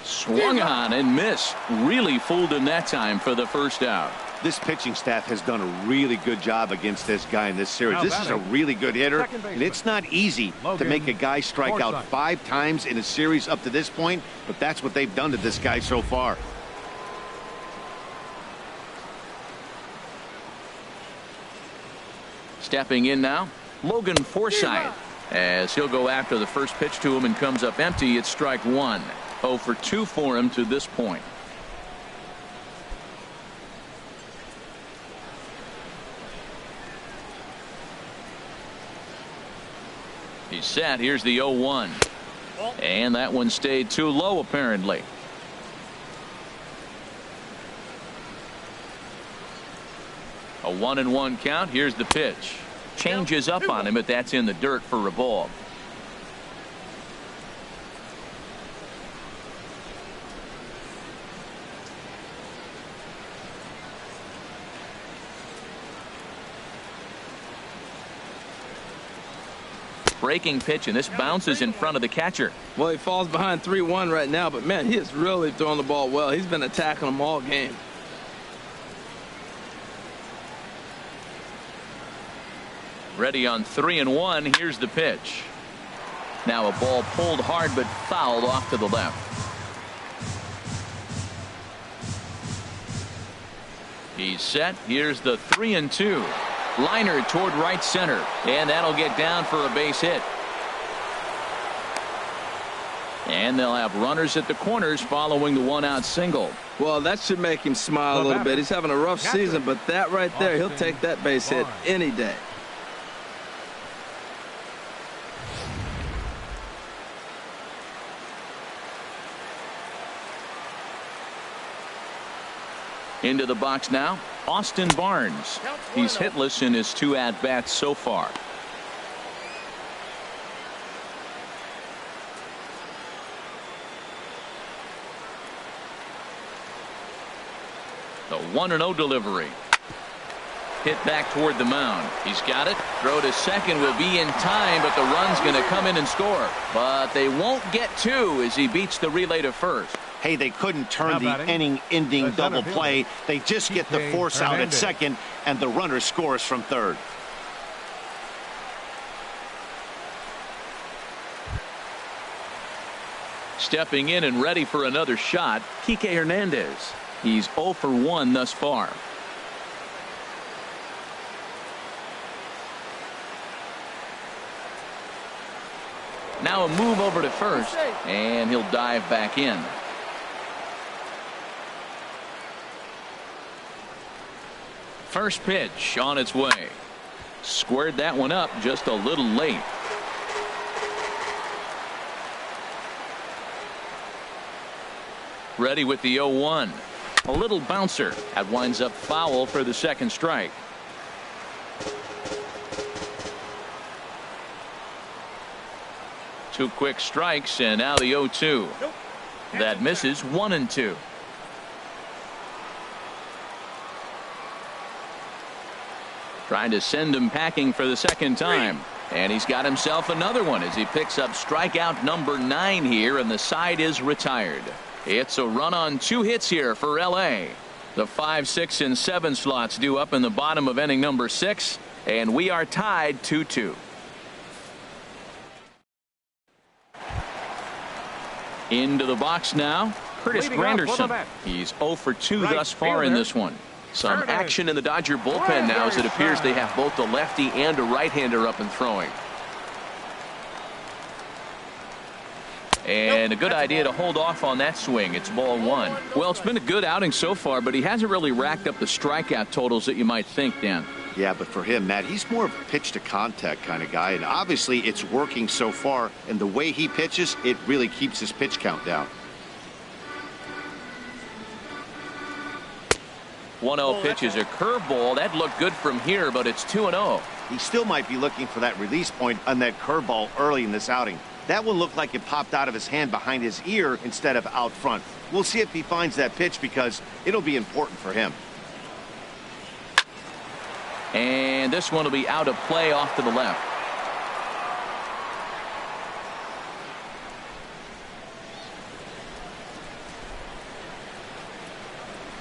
Swung on and missed. Really fooled him that time for the first out. This pitching staff has done a really good job against this guy in this series. This is a really good hitter, and it's not easy to make a guy strike out 5 times in a series up to this point, but that's what they've done to this guy so far. Stepping in now, Logan Forsythe, as he'll go after the first pitch to him and comes up empty. It's strike 1. 0 for 2 for him to this point. He's set. Here's the 0-1. And that one stayed too low apparently. A 1-1 count. Here's the pitch. Changes up on him, but that's in the dirt for a ball. Breaking pitch, and this bounces in front of the catcher. Well, he falls behind 3-1 right now, but man, he is really throwing the ball well. He's been attacking them all game. Ready on 3-1. Here's the pitch. Now a ball pulled hard but fouled off to the left. He's set. Here's the 3-2. Liner toward right center, and that'll get down for a base hit. And they'll have runners at the corners following the 1-out single. Well, that should make him smile a little bit. He's having a rough season, but that right there, he'll take that base hit any day. Into the box now, Austin Barnes. He's hitless in his 2 at-bats so far. The 1-0 delivery. Hit back toward the mound. He's got it. Throw to second will be in time, but the run's going to come in and score. But they won't get 2 as he beats the relay to first. Hey, they couldn't turn the inning-ending double play. They just get the force out at second, and the runner scores from third. Stepping in and ready for another shot, Kike Hernandez. He's 0 for 1 thus far. Now a move over to first, and he'll dive back in. First pitch on its way. Squared that one up just a little late. Ready with the 0-1. A little bouncer. That winds up foul for the second strike. Two quick strikes, and now the 0-2. That misses. 1-2. Trying to send him packing for the second time. And he's got himself another one as he picks up strikeout number 9 here, and the side is retired. It's a run on 2 hits here for LA. The 5, 6, and 7 slots due up in the bottom of inning number 6, and we are tied 2-2. Into the box now, Curtis Granderson. He's 0 for 2 thus far in this one. Some action in the Dodger bullpen now, as it appears they have both a lefty and a right-hander up and throwing. And a good idea to hold off on that swing. It's ball 1. Well, it's been a good outing so far, but he hasn't really racked up the strikeout totals that you might think, Dan. Yeah, but for him, Matt, he's more of a pitch-to-contact kind of guy, and obviously it's working so far, and the way he pitches, it really keeps his pitch count down. 1-0 pitch is a curveball. That looked good from here, but it's 2-0. He still might be looking for that release point on that curveball early in this outing. That one looked like it popped out of his hand behind his ear instead of out front. We'll see if he finds that pitch because it'll be important for him. And this one will be out of play off to the left.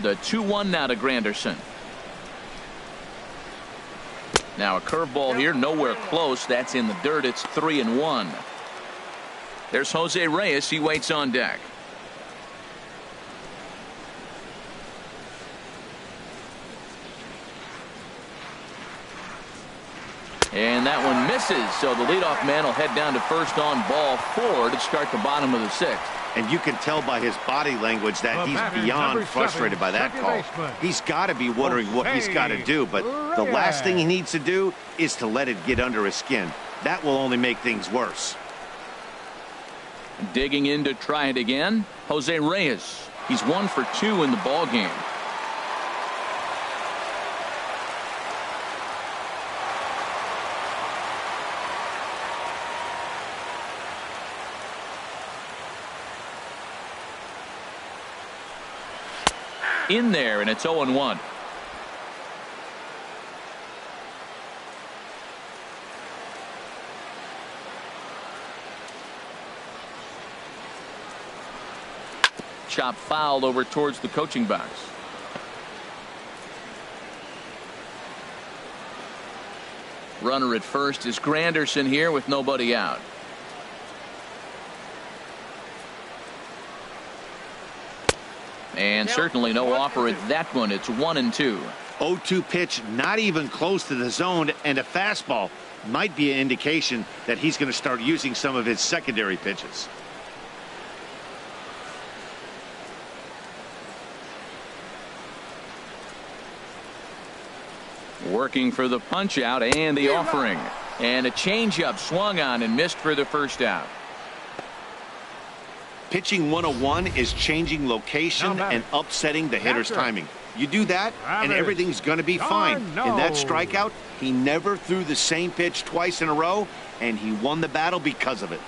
The 2-1 now to Granderson. Now a curveball here, nowhere close. That's in the dirt. It's 3-1. There's Jose Reyes. He waits on deck. And that one misses, so the leadoff man will head down to first on ball 4 to start the bottom of the 6th. And you can tell by his body language that he's beyond frustrated by that call. He's got to be wondering what he's got to do, but the last thing he needs to do is to let it get under his skin. That will only make things worse. Digging in to try it again, Jose Reyes. He's 1 for 2 in the ball game. In there, and it's 0-1. Chop foul over towards the coaching box. Runner at first is Granderson here with nobody out. And certainly no offer at that one. It's 1-2. 0-2 pitch, not even close to the zone, and a fastball might be an indication that he's going to start using some of his secondary pitches. Working for the punch out and the offering. And a changeup swung on and missed for the first out. Pitching 101 is changing location and upsetting the hitter's timing. You do that, and everything's going to be fine. In that strikeout, he never threw the same pitch twice in a row, and he won the battle because of it.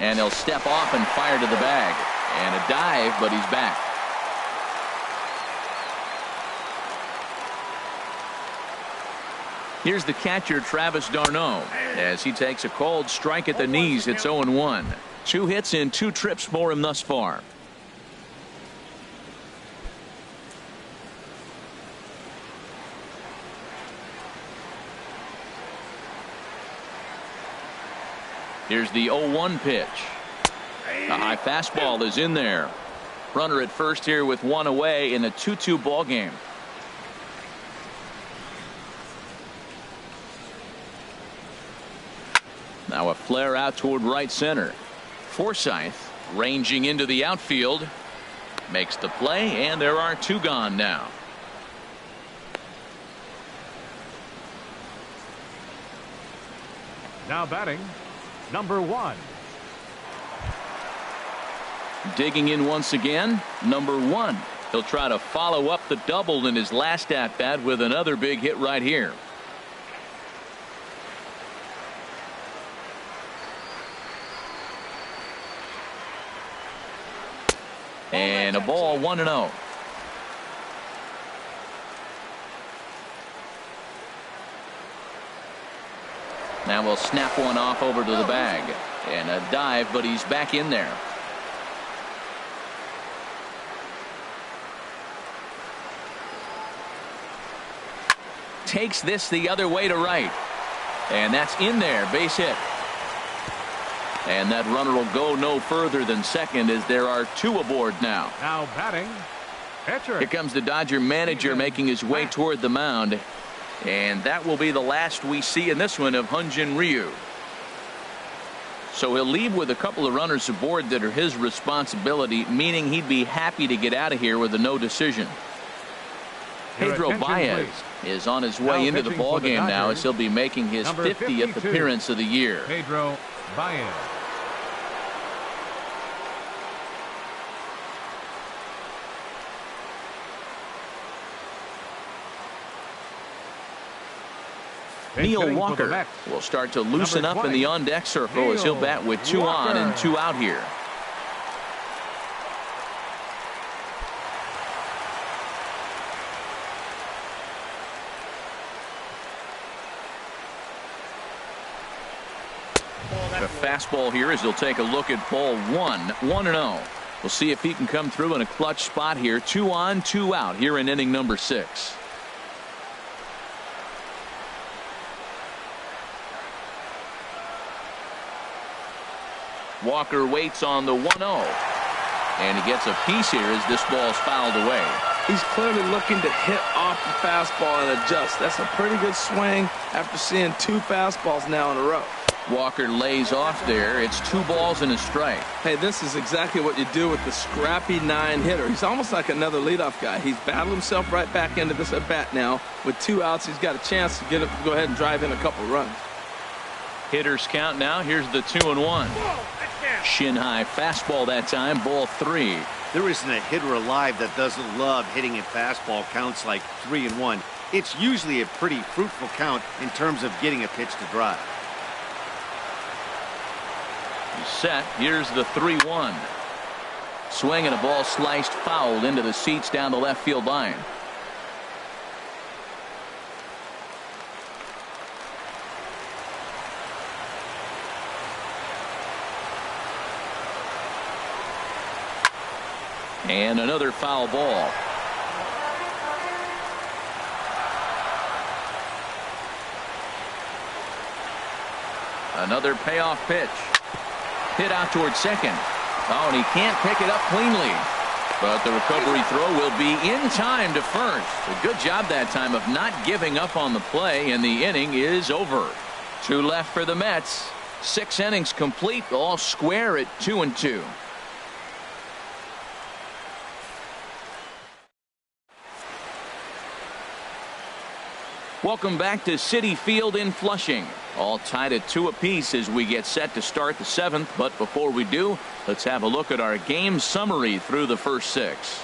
And he'll step off and fire to the bag. And a dive, but he's back. Here's the catcher, Travis d'Arnaud, as he takes a cold strike at the knees. It's 0-1. 2 hits and 2 trips for him thus far. Here's the 0-1 pitch. A high fastball is in there. Runner at first here with 1 away in a 2-2 ball game. Now a flare out toward right center. Forsyth ranging into the outfield. Makes the play, and there are 2 gone now. Now batting, number 1. Digging in once again, number 1. He'll try to follow up the double in his last at-bat with another big hit right here. And a ball, 1-0. Now we'll snap one off over to the bag. And a dive, but he's back in there. Takes this the other way to right. And that's in there. Base hit. And that runner will go no further than second as there are 2 aboard now. Now batting, pitcher. Here comes the Dodger manager making his way toward the mound. And that will be the last we see in this one of Hyun-Jin Ryu. So he'll leave with a couple of runners aboard that are his responsibility, meaning he'd be happy to get out of here with a no decision. Pedro Baez is on his way into the ballgame now as he'll be making his 50th appearance of the year. Pedro Baez. Neil Walker will start to loosen up in the on-deck circle as he'll bat with 2 on and 2 out here. The fastball here as he'll take a look at ball 1, 1-0. We'll see if he can come through in a clutch spot here. 2 on, 2 out here in inning number 6. Walker waits on the 1-0. And he gets a piece here as this ball's fouled away. He's clearly looking to hit off the fastball and adjust. That's a pretty good swing after seeing 2 fastballs now in a row. Walker lays off there. It's 2 balls and a strike. Hey, this is exactly what you do with the scrappy 9 hitter. He's almost like another leadoff guy. He's battled himself right back into this at bat now. With 2 outs, he's got a chance to get it, go ahead and drive in a couple runs. Hitters count now. Here's the 2-1. Shin high fastball that time. Ball 3. There isn't a hitter alive that doesn't love hitting at fastball counts like 3-1. It's usually a pretty fruitful count in terms of getting a pitch to drive. He's set. Here's the 3-1. Swing and a ball sliced foul into the seats down the left field line. And another foul ball. Another payoff pitch. Hit out towards second. Oh, and he can't pick it up cleanly. But the recovery throw will be in time to first. A good job that time of not giving up on the play, and the inning is over. 2 left for the Mets. 6 innings complete, all square at 2-2. Welcome back to Citi Field in Flushing. All tied at 2 apiece as we get set to start the 7th. But before we do, let's have a look at our game summary through the first 6.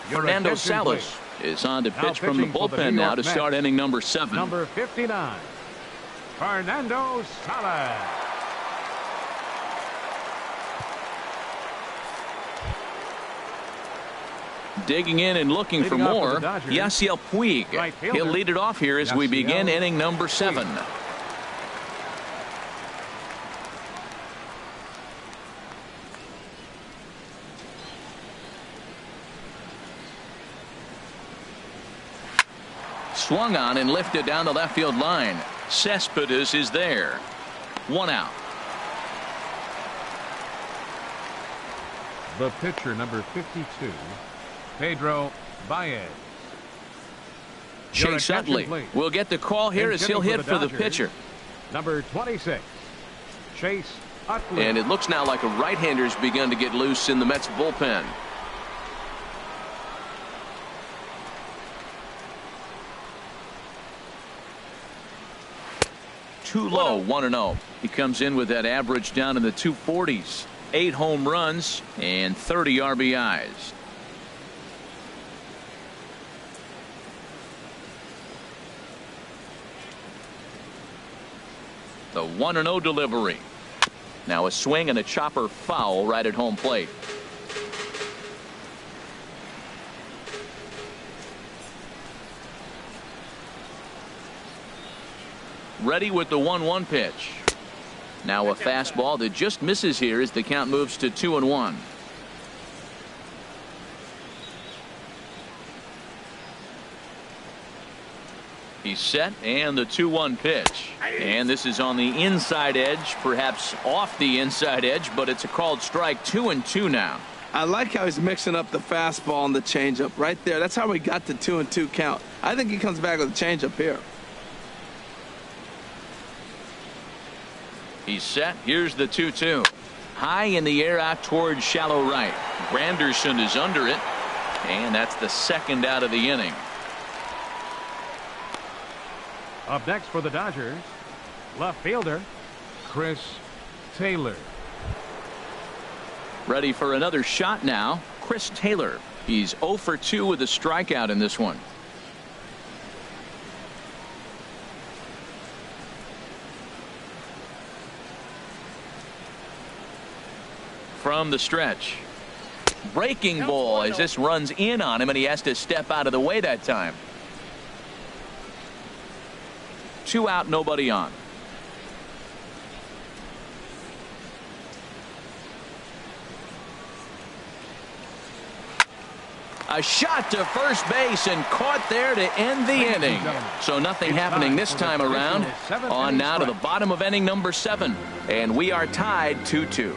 Fernando Salas is on to pitch from the bullpen now to start inning number 7. Number 59, Fernando Salas. Digging in and looking for more, Yasiel Puig. Right fielder. He'll lead it off here as we begin inning number 7. Swung on and lifted down the left field line. Cespedes is there. 1 out. The pitcher, number 52, Pedro Baez. Chase Utley will get the call here as he'll hit for the pitcher. Number 26, Chase Utley. And it looks now like a right-hander's begun to get loose in the Mets bullpen. too low, 1-0. He comes in with that average down in the 240s. 8 home runs and 30 RBIs. The 1-0 delivery. Now a swing and a chopper foul right at home plate. Ready with the 1-1 pitch. Now a fastball that just misses here as the count moves to 2-1. He's set, and the 2-1 pitch. And this is on the inside edge, perhaps off the inside edge, but it's a called strike. 2-2 now. I like how he's mixing up the fastball and the changeup right there. That's how we got the 2-2 count. I think he comes back with a changeup here. He's set. Here's the 2-2. High in the air out towards shallow right. Granderson is under it, and that's the second out of the inning. Up next for the Dodgers, left fielder Chris Taylor. Ready for another shot now. Chris Taylor. He's 0 for 2 with a strikeout in this one. From the stretch. Breaking ball as this runs in on him, and he has to step out of the way that time. 2 out, nobody on. A shot to first base and caught there to end the inning. So nothing happening this time around. On now to the bottom of inning number 7. And we are tied 2-2.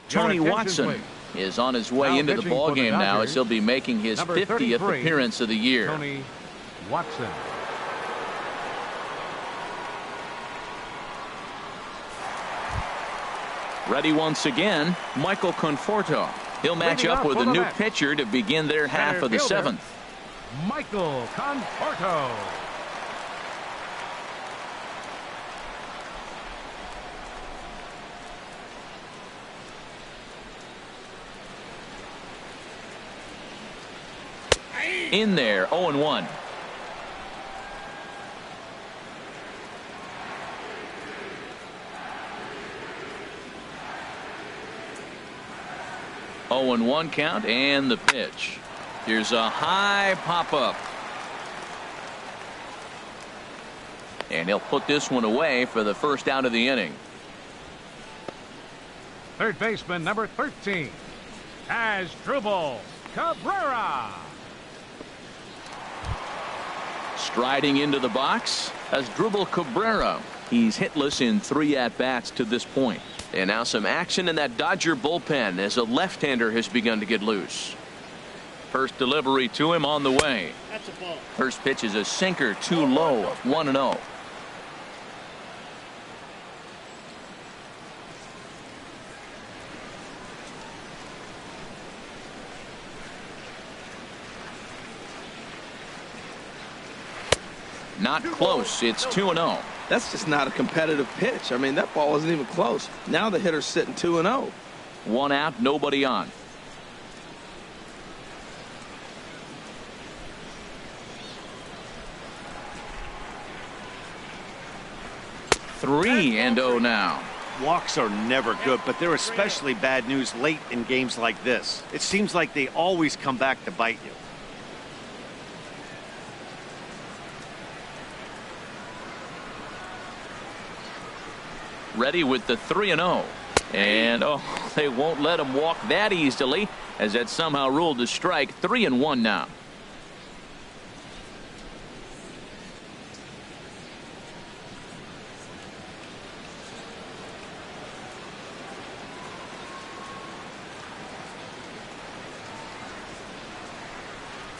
Tony Watson is on his way into the ballgame now as he'll be making his 50th appearance of the year. Tony Watson. Ready once again, Michael Conforto. He'll match up with a new pitcher to begin their half of the 7th. Michael Conforto. In there, 0-1. Oh, and 1 count, and the pitch. Here's a high pop-up. And he'll put this one away for the first out of the inning. Third baseman number 13, Asdrubal Cabrera. Striding into the box, Asdrubal Cabrera. He's hitless in 3 at-bats to this point. And now some action in that Dodger bullpen as a left-hander has begun to get loose. First delivery to him on the way. That's a ball. First pitch is a sinker, too low, 1-0. Not close. It's 2-0. That's just not a competitive pitch. I mean, that ball wasn't even close. Now the hitter's sitting 2-0. 1 out, nobody on. Three and 0 now. Walks are never good, but they're especially bad news late in games like this. It seems like they always come back to bite you. Ready with the 3-0. And oh, they won't let him walk that easily, as that's somehow ruled a strike. 3-1 now.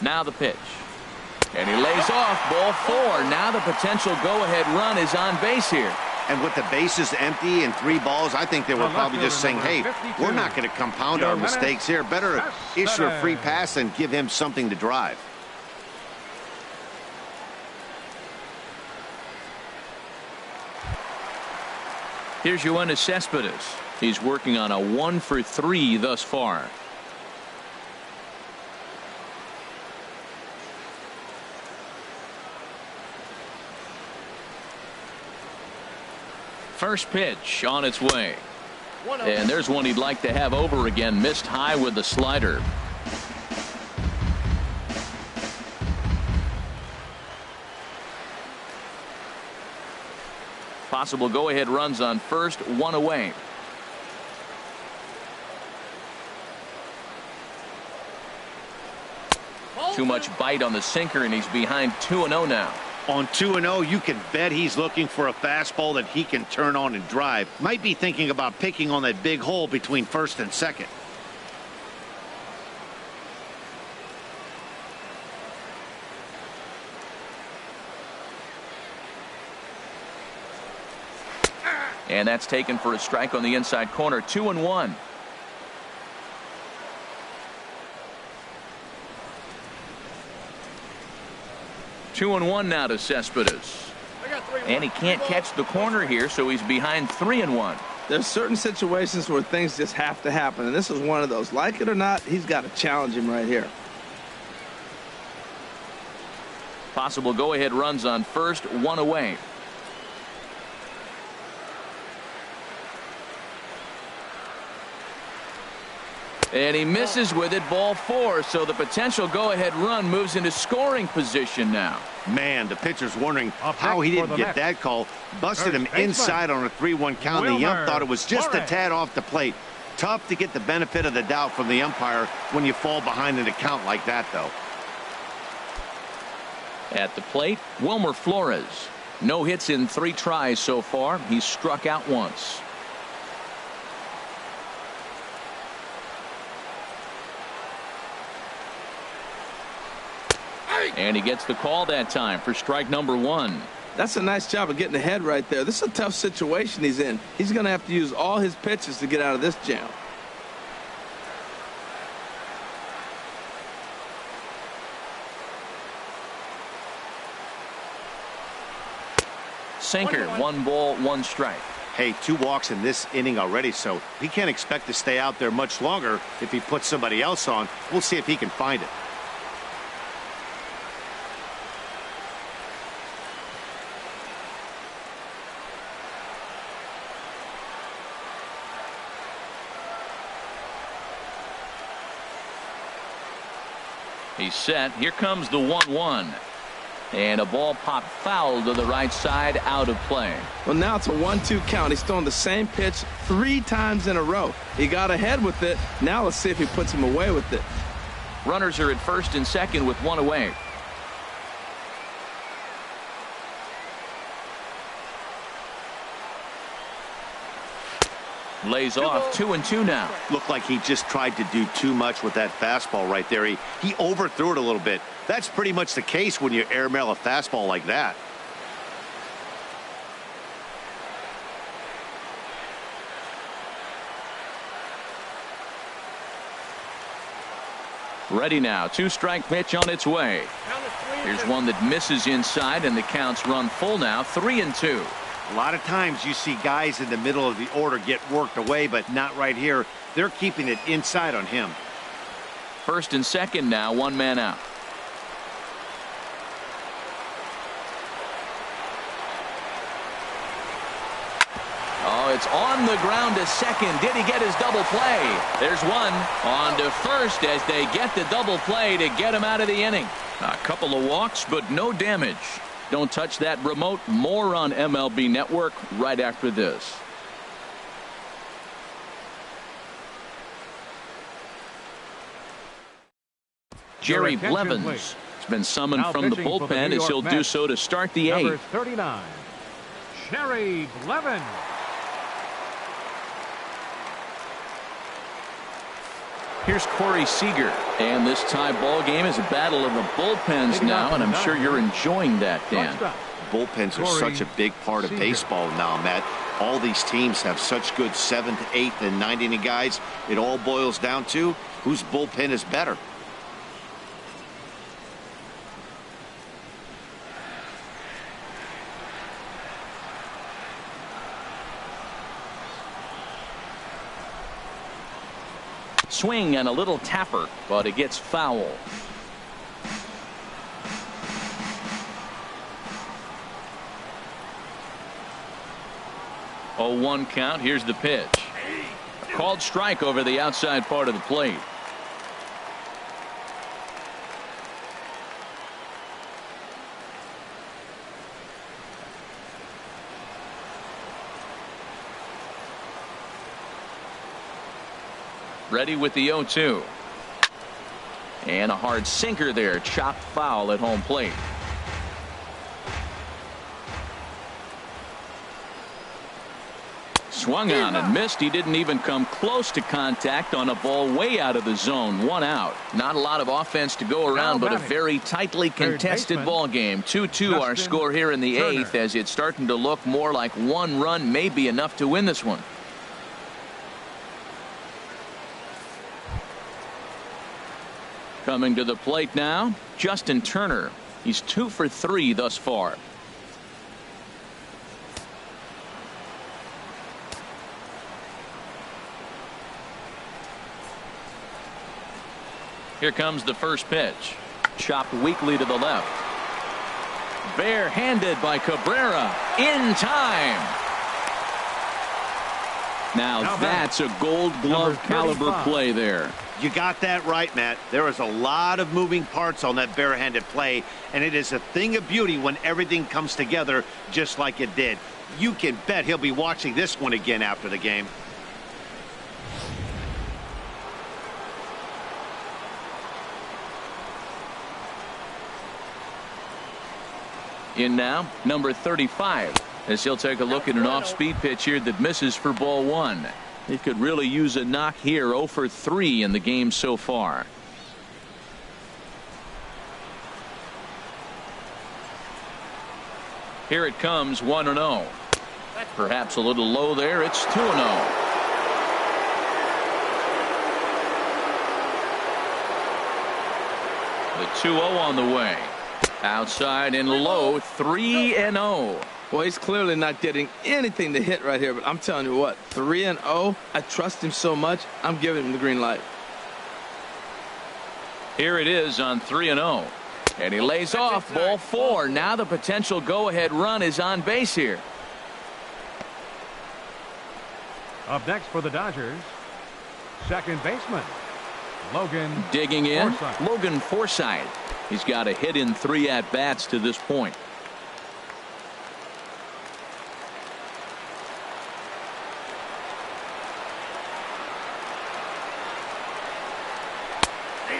Now the pitch. And he lays off, ball 4. Now the potential go-ahead run is on base here. And with the bases empty and 3 balls, I think they were probably just saying, hey, we're not going to compound our mistakes here. Better issue a free pass and give him something to drive. Here's Yoenis Cespedes. He's working on a 1-for-3 thus far. First pitch on its way. And there's one he'd like to have over again. Missed high with the slider. Possible go-ahead runs on first, one away. Too much bite on the sinker, and he's behind 2-0 now. On 2-0, you can bet he's looking for a fastball that he can turn on and drive. Might be thinking about picking on that big hole between first and second. And that's taken for a strike on the inside corner. 2-1. Two and one now to Cespedes. And he can't catch the corner here, so he's behind 3-1. There's certain situations where things just have to happen, and this is one of those. Like it or not, he's got to challenge him right here. Possible go-ahead runs on first, one away. And he misses with it, ball 4, so the potential go-ahead run moves into scoring position now. Man, the pitcher's wondering how he didn't get that call. Busted him inside on a 3-1 count. The ump thought it was just a tad off the plate. Tough to get the benefit of the doubt from the umpire when you fall behind in a count like that, though. At the plate, Wilmer Flores. No hits in 3 tries so far. He's struck out once. And he gets the call that time for strike number 1. That's a nice job of getting ahead right there. This is a tough situation he's in. He's going to have to use all his pitches to get out of this jam. Sinker, 1 ball, 1 strike. Hey, 2 walks in this inning already, so he can't expect to stay out there much longer if he puts somebody else on. We'll see if he can find it. He's set. Here comes the 1-1. And a ball popped foul to the right side, out of play. Well, now it's a 1-2 count. He's throwing the same pitch 3 times in a row. He got ahead with it. Now let's see if he puts him away with it. Runners are at first and second with 1 away. Lays off. 2-2 now. Looked like he just tried to do too much with that fastball right there. He overthrew it a little bit. That's pretty much the case when you airmail a fastball like that. Ready now. 2-strike pitch on its way. Here's one that misses inside, and the count's run full now. 3-2. A lot of times you see guys in the middle of the order get worked away, but not right here. They're keeping it inside on him. First and second now, 1 man out. Oh, it's on the ground to second. Did he get his double play? There's one on to first as they get the double play to get him out of the inning. A couple of walks, but no damage. Don't touch that remote. More on MLB Network right after this. Jerry Blevins has been summoned from the bullpen as he'll do so to start the 8th. Number 39, Jerry Blevins. Here's Corey Seager, and this tie ball game is a battle of the bullpens now, and I'm sure you're enjoying that, Dan. Bullpens are such a big part of baseball now, Matt. All these teams have such good 7th, 8th, and 9th inning guys. It all boils down to whose bullpen is better. Swing and a little tapper, but it gets foul. 0-1 count. Here's the pitch. A called strike over the outside part of the plate. Ready with the 0-2. And a hard sinker there, chopped foul at home plate. Swung on and missed. He didn't even come close to contact on a ball way out of the zone. 1 out. Not a lot of offense to go around, but a very tightly contested ball game. 2-2 our score here in the 8th, as it's starting to look more like 1 run may be enough to win this one. Coming to the plate now, Justin Turner. He's 2 for 3 thus far. Here comes the first pitch. Chopped weakly to the left. Bare-handed by Cabrera. In time. Now that's a Gold Glove caliber play there. You got that right, Matt. There is a lot of moving parts on that barehanded play, and it is a thing of beauty when everything comes together just like it did. You can bet he'll be watching this one again after the game. In now, number 35, as he'll take a look at an off-speed pitch here that misses for ball 1. He could really use a knock here. 0 for 3 in the game so far. Here it comes, 1-0. Perhaps a little low there. It's 2-0. The 2-0 on the way. Outside and low, 3-0. Well, he's clearly not getting anything to hit right here, but I'm telling you what, 3-0, I trust him so much, I'm giving him the green light. Here it is on 3-0. And he lays off ball 4. Now the potential go-ahead run is on base here. Up next for the Dodgers, second baseman, Logan. Digging in, Forsythe. Logan Forsythe. He's got a hit in 3 at-bats to this point.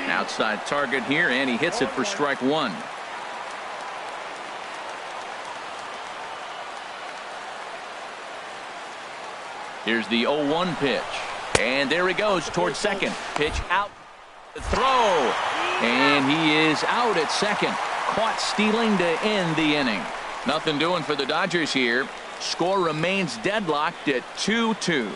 Outside target here, and he hits it for strike 1. Here's the 0-1 pitch. And there he goes towards second. Pitch out. The throw. And he is out at second. Caught stealing to end the inning. Nothing doing for the Dodgers here. Score remains deadlocked at 2-2.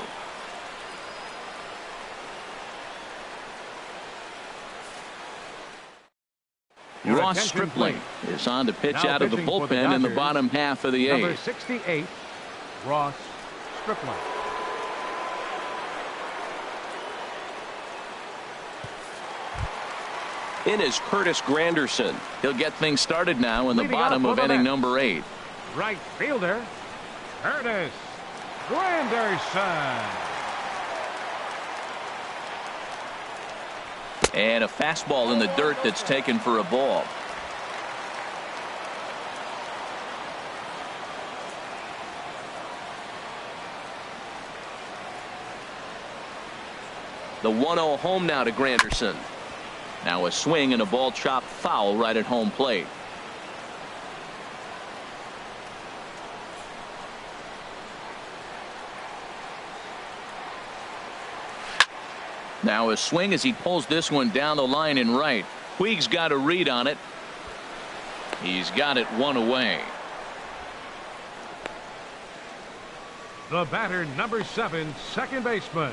Ross Stripling is on to pitch out of the bullpen in the bottom half of the 8th. Number 68, Ross Stripling. In is Curtis Granderson. He'll get things started now in the bottom of inning number 8. Right fielder, Curtis Granderson. And a fastball in the dirt that's taken for a ball. The 1-0 home now to Granderson. Now a swing and a ball chopped foul right at home plate. Now a swing as he pulls this one down the line in right. Puig's got a read on it. He's got it 1 away. The batter, number 7, second baseman,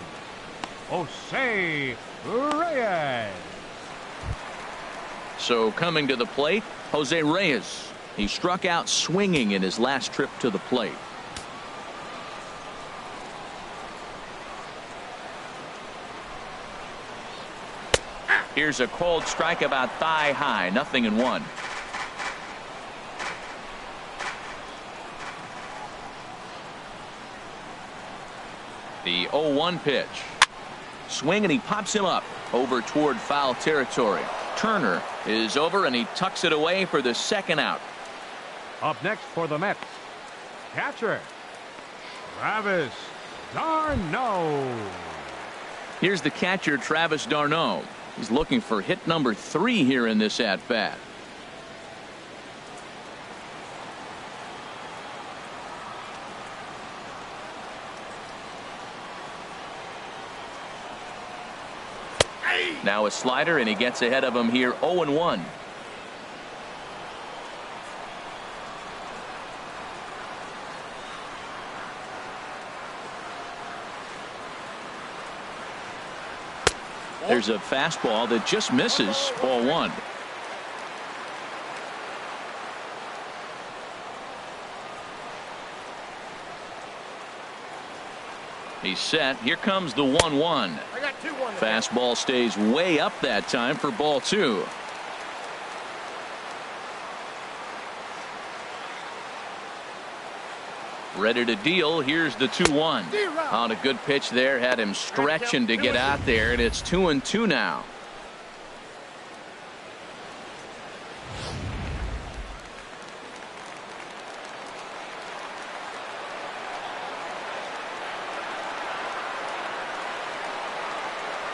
Jose Reyes. So coming to the plate, Jose Reyes. He struck out swinging in his last trip to the plate. Here's a cold strike about thigh high, 0-1. The 0-1 pitch. Swing, and he pops him up over toward foul territory. Turner is over, and he tucks it away for the second out. Up next for the Mets, catcher Travis d'Arnaud. Here's the catcher, Travis d'Arnaud. He's looking for hit number 3 here in this at-bat. Now a slider, and he gets ahead of him here, 0-1. There's a fastball that just misses, ball 1. He's set. Here comes the 1-1. Fastball stays way up that time for ball 2. Ready to deal. Here's the 2-1. On a good pitch there. Had him stretching to get out there, and it's 2-2 now.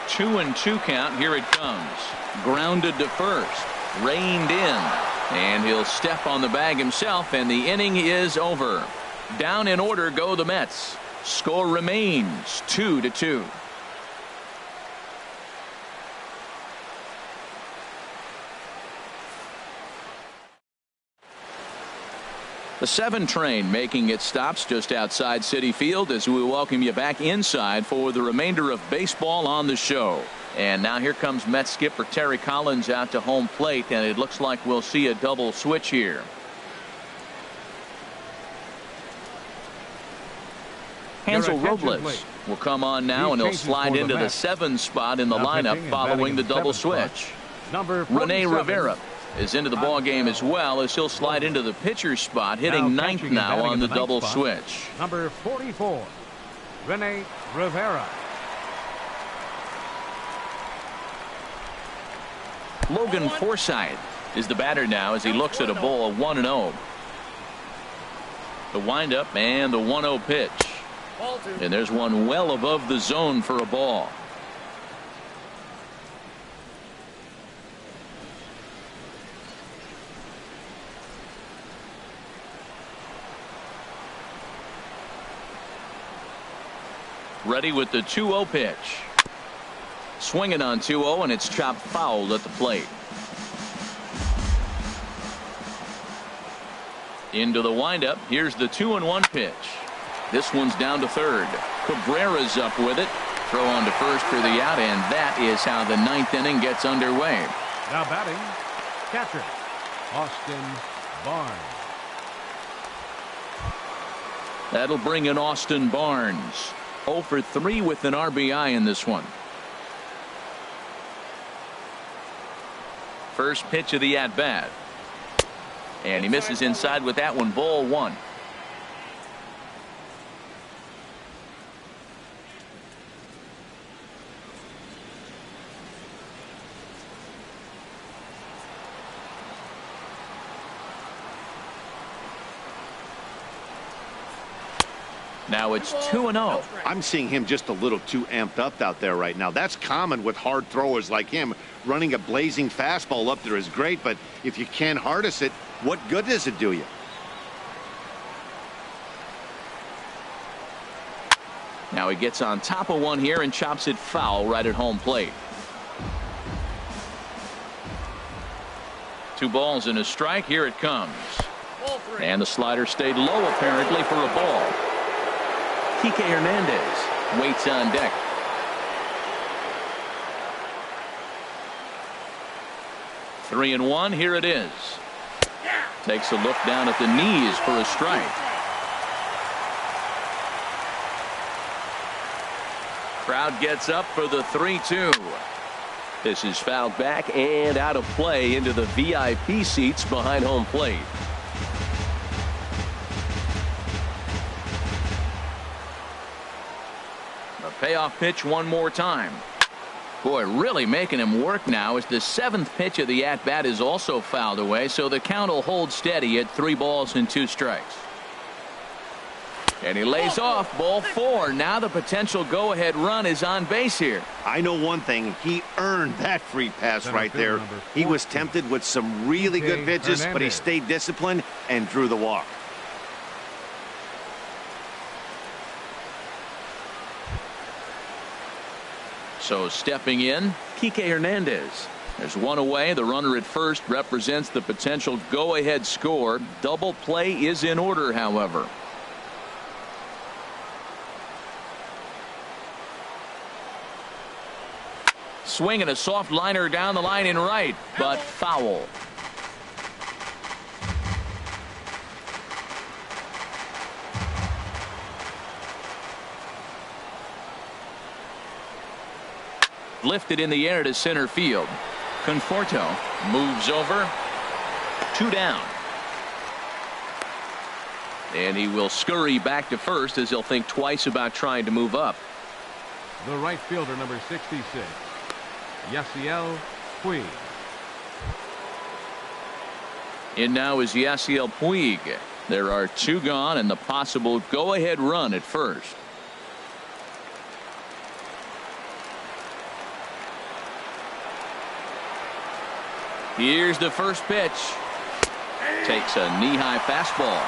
Two and 2 count. Here it comes. Grounded to first. Reined in. And he'll step on the bag himself, and the inning is over. Down in order go the Mets. Score remains 2-2. The 7 train making its stops just outside Citi Field as we welcome you back inside for the remainder of baseball on the show. And now here comes Mets skipper Terry Collins out to home plate, and it looks like we'll see a double switch here. Hansel Robles will come on now, and he'll slide into the 7 spot in the lineup following the double switch. Rene Rivera is into the ball game as well, as he'll slide into the pitcher's spot, hitting 9th now on the double switch. Number 44, Rene Rivera. Logan Forsythe is the batter now as he looks at a ball 1-0. The windup and the 1-0 pitch. And there's one well above the zone for a ball. Ready with the 2-0 pitch. Swinging on 2-0, and it's chopped foul at the plate. Into the windup. Here's the 2-1 pitch. This one's down to third. Cabrera's up with it. Throw on to first for the out, and that is how the 9th inning gets underway. Now batting, catcher Austin Barnes. That'll bring in Austin Barnes. 0 for 3 with an RBI in this one. First pitch of the at-bat. And he misses inside with that one, ball 1. Now it's 2-0. I'm seeing him just a little too amped up out there right now. That's common with hard throwers like him. Running a blazing fastball up there is great, but if you can't harness it, what good does it do you? Now he gets on top of one here and chops it foul right at home plate. 2 balls and a strike. Here it comes. And the slider stayed low apparently for a ball. Kike Hernandez waits on deck. Three and 1. Here it is. Takes a look down at the knees for a strike. Crowd gets up for the 3-2. This is fouled back and out of play into the VIP seats behind home plate. The payoff pitch one more time. Boy, really making him work now as the 7th pitch of the at-bat is also fouled away, so the count will hold steady at 3 balls and 2 strikes. And he lays off ball 4. Now the potential go-ahead run is on base here. I know one thing. He earned that free pass right there. He was tempted with some really good pitches, but he stayed disciplined and drew the walk. So stepping in, Kike Hernandez. There's one away. The runner at first represents the potential go-ahead score. Double play is in order, however. Swinging a soft liner down the line in right, but foul. Lifted in the air to center field. Conforto moves over. 2 down. And he will scurry back to first as he'll think twice about trying to move up. The right fielder, number 66, Yasiel Puig. In now is Yasiel Puig. There are 2 gone and the possible go-ahead run at first. Here's the first pitch. Takes a knee-high fastball.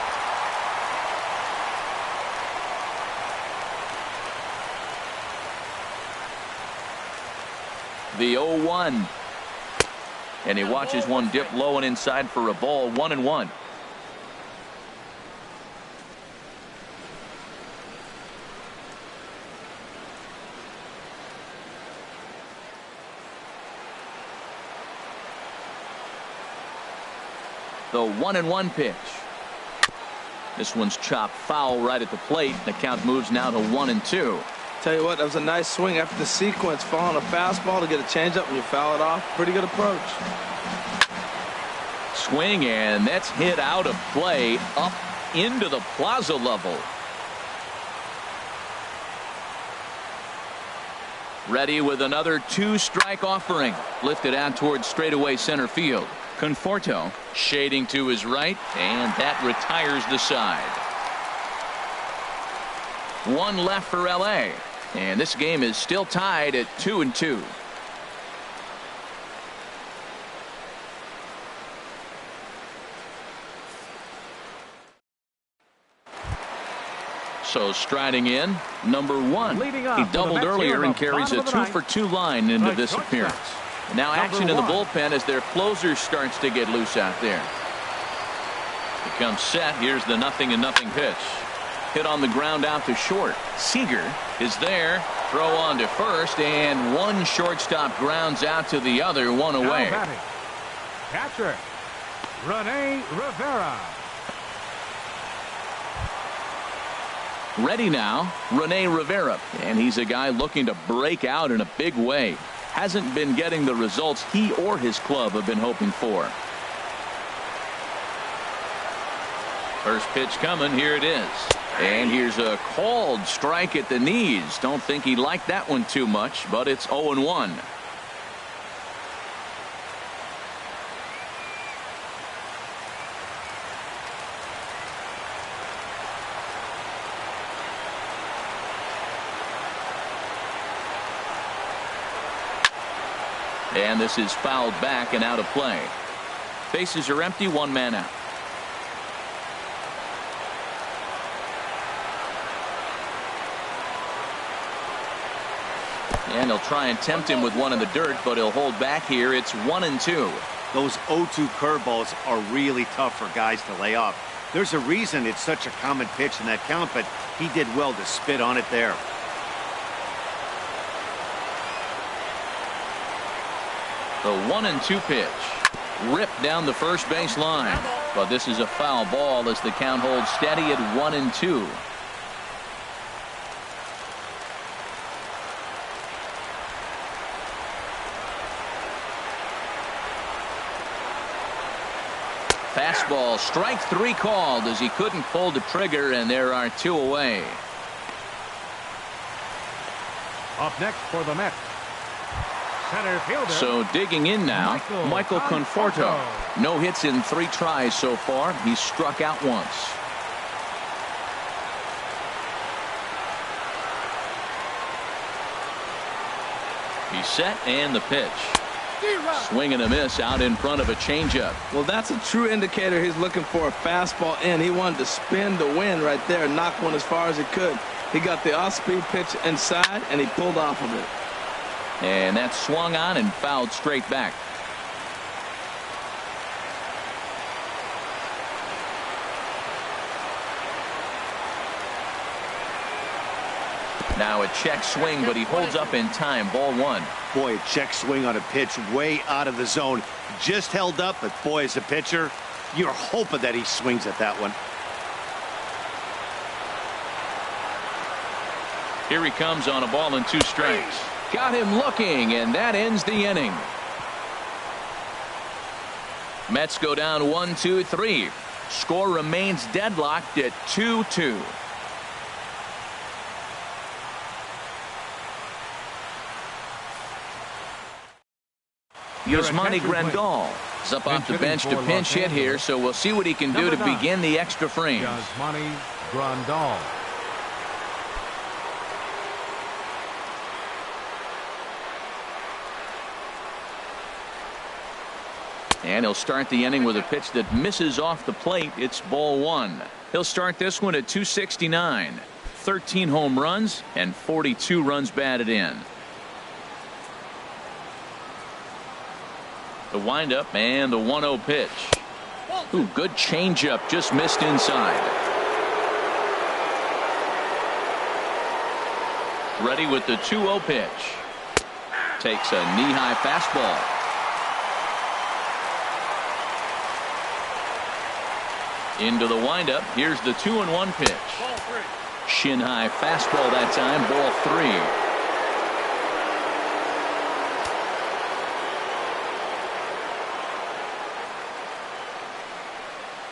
The 0-1. And he watches one dip low and inside for a ball. 1-1. The 1-1 pitch. This one's chopped foul right at the plate. The count moves now to 1-2. Tell you what, that was a nice swing after the sequence. Following a fastball to get a changeup and you foul it off. Pretty good approach. Swing, and that's hit out of play up into the plaza level. Ready with another 2-strike offering. Lifted out towards straightaway center field. Conforto shading to his right, and that retires the side. 1 left for LA, and this game is still tied at 2-2. So striding in, number 1. He doubled earlier and carries a 2-for-2 line into this appearance. Now action in the bullpen as their closer starts to get loose out there. Becomes set. Here's the 0-0 pitch. Hit on the ground out to short. Seager is there. Throw on to first, and one shortstop grounds out to the other. 1 away. Catcher Rene Rivera. Ready now, Rene Rivera, and he's a guy looking to break out in a big way. Hasn't been getting the results he or his club have been hoping for. First pitch coming. Here it is. And here's a called strike at the knees. Don't think he liked that one too much, but it's 0-1. And this is fouled back and out of play. Bases are empty. 1 man out. And he'll try and tempt him with one in the dirt, but he'll hold back here. It's 1-2. Those 0-2 curveballs are really tough for guys to lay off. There's a reason it's such a common pitch in that count, but he did well to spit on it there. The 1-2 pitch. Ripped down the first base line. But this is a foul ball as the count holds steady at 1-2. fastball. Strike 3 called as he couldn't pull the trigger, and there are 2 away. Up next for the Mets, center fielder. So digging in now, Michael Conforto. No hits in 3 tries so far. He's struck out once. He's set, and the pitch. Swing and a miss out in front of a changeup. Well, that's a true indicator he's looking for a fastball in. He wanted to spin the wind right there and knock one as far as he could. He got the off-speed pitch inside, and he pulled off of it. And that swung on and fouled straight back. Now a check swing, but he holds up in time. Ball 1. Boy, a check swing on a pitch way out of the zone. Just held up, but boy, as a pitcher, you're hoping that he swings at that one. Here he comes on a ball and 2 strikes. Got him looking, and that ends the inning. Mets go down 1-2-3. Score remains deadlocked at 2-2. Yasmani Grandal is up off the bench to pinch hit here, so we'll see what he can do to begin the extra frame. Yasmani Grandal. And he'll start the inning with a pitch that misses off the plate. It's ball 1. He'll start this one at 269. 13 home runs and 42 runs batted in. The windup and the 1-0 pitch. Ooh, good changeup, just missed inside. Ready with the 2-0 pitch. Takes a knee-high fastball. Into the windup. Here's the 2-1 pitch. Shin high fastball that time. Ball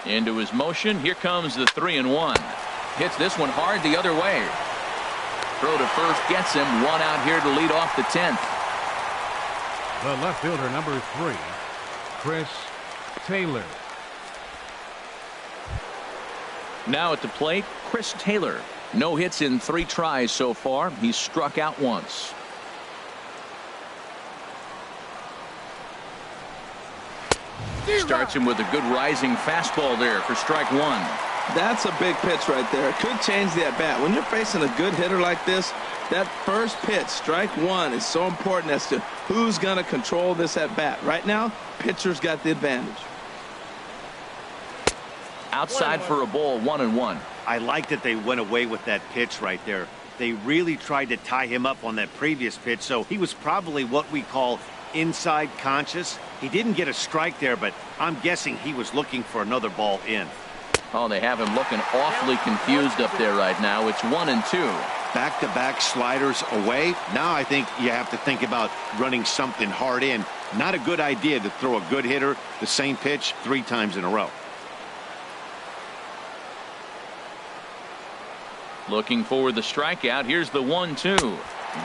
3. Into his motion. Here comes the 3-1. Hits this one hard the other way. Throw to first gets him. 1 out here to lead off the 10th. The left fielder, number 3, Chris Taylor. Now at the plate, Chris Taylor. No hits in 3 tries so far. He's struck out once. Starts him with a good rising fastball there for strike 1. That's a big pitch right there. It could change the at-bat. When you're facing a good hitter like this, that first pitch, strike 1, is so important as to who's going to control this at-bat. Right now, pitcher's got the advantage. Outside for a ball, 1-1. I like that they went away with that pitch right there. They really tried to tie him up on that previous pitch, so he was probably what we call inside conscious. He didn't get a strike there, but I'm guessing he was looking for another ball in. Oh, they have him looking awfully confused up there right now. It's 1-2. Back-to-back sliders away. Now I think you have to think about running something hard in. Not a good idea to throw a good hitter the same pitch 3 times in a row. Looking for the strikeout. Here's the 1-2.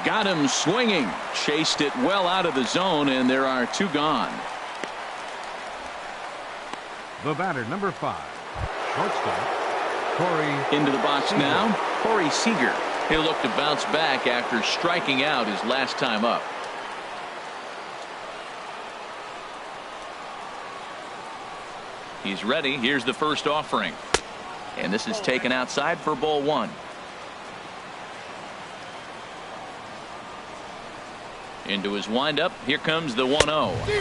Got him swinging. Chased it well out of the zone, and there are 2 gone. The batter, number 5, shortstop, Corey. Into the box Seager. now, Corey Seager. He'll look to bounce back after striking out his last time up. He's ready. Here's the first offering. And this is taken outside for ball 1. Into his windup. Here comes the 1-0.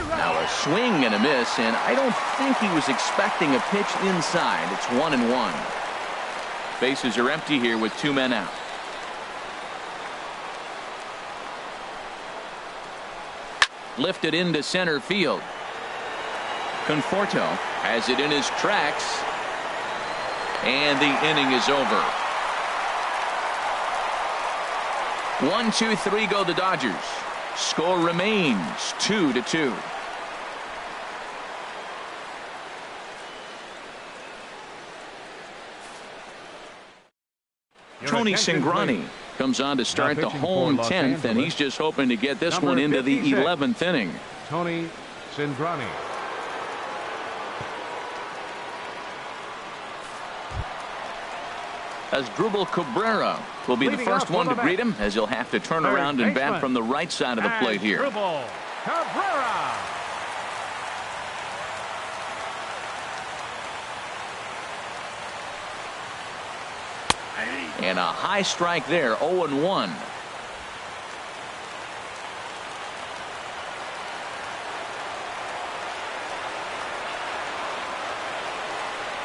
Now a swing and a miss, and I don't think he was expecting a pitch inside. It's 1-1. Bases are empty here with 2 men out. Lifted into center field. Conforto has it in his tracks. And the inning is over. 1-2-3 go the Dodgers. Score remains 2-2. Tony Cingrani comes on to start the home 10th, and he's just hoping to get this one into the 11th inning. Tony Cingrani. Asdrubal Cabrera will be the first one to greet him, as he'll have to turn around and bat from the right side of the plate here. Asdrubal Cabrera. And a high strike there, 0-1.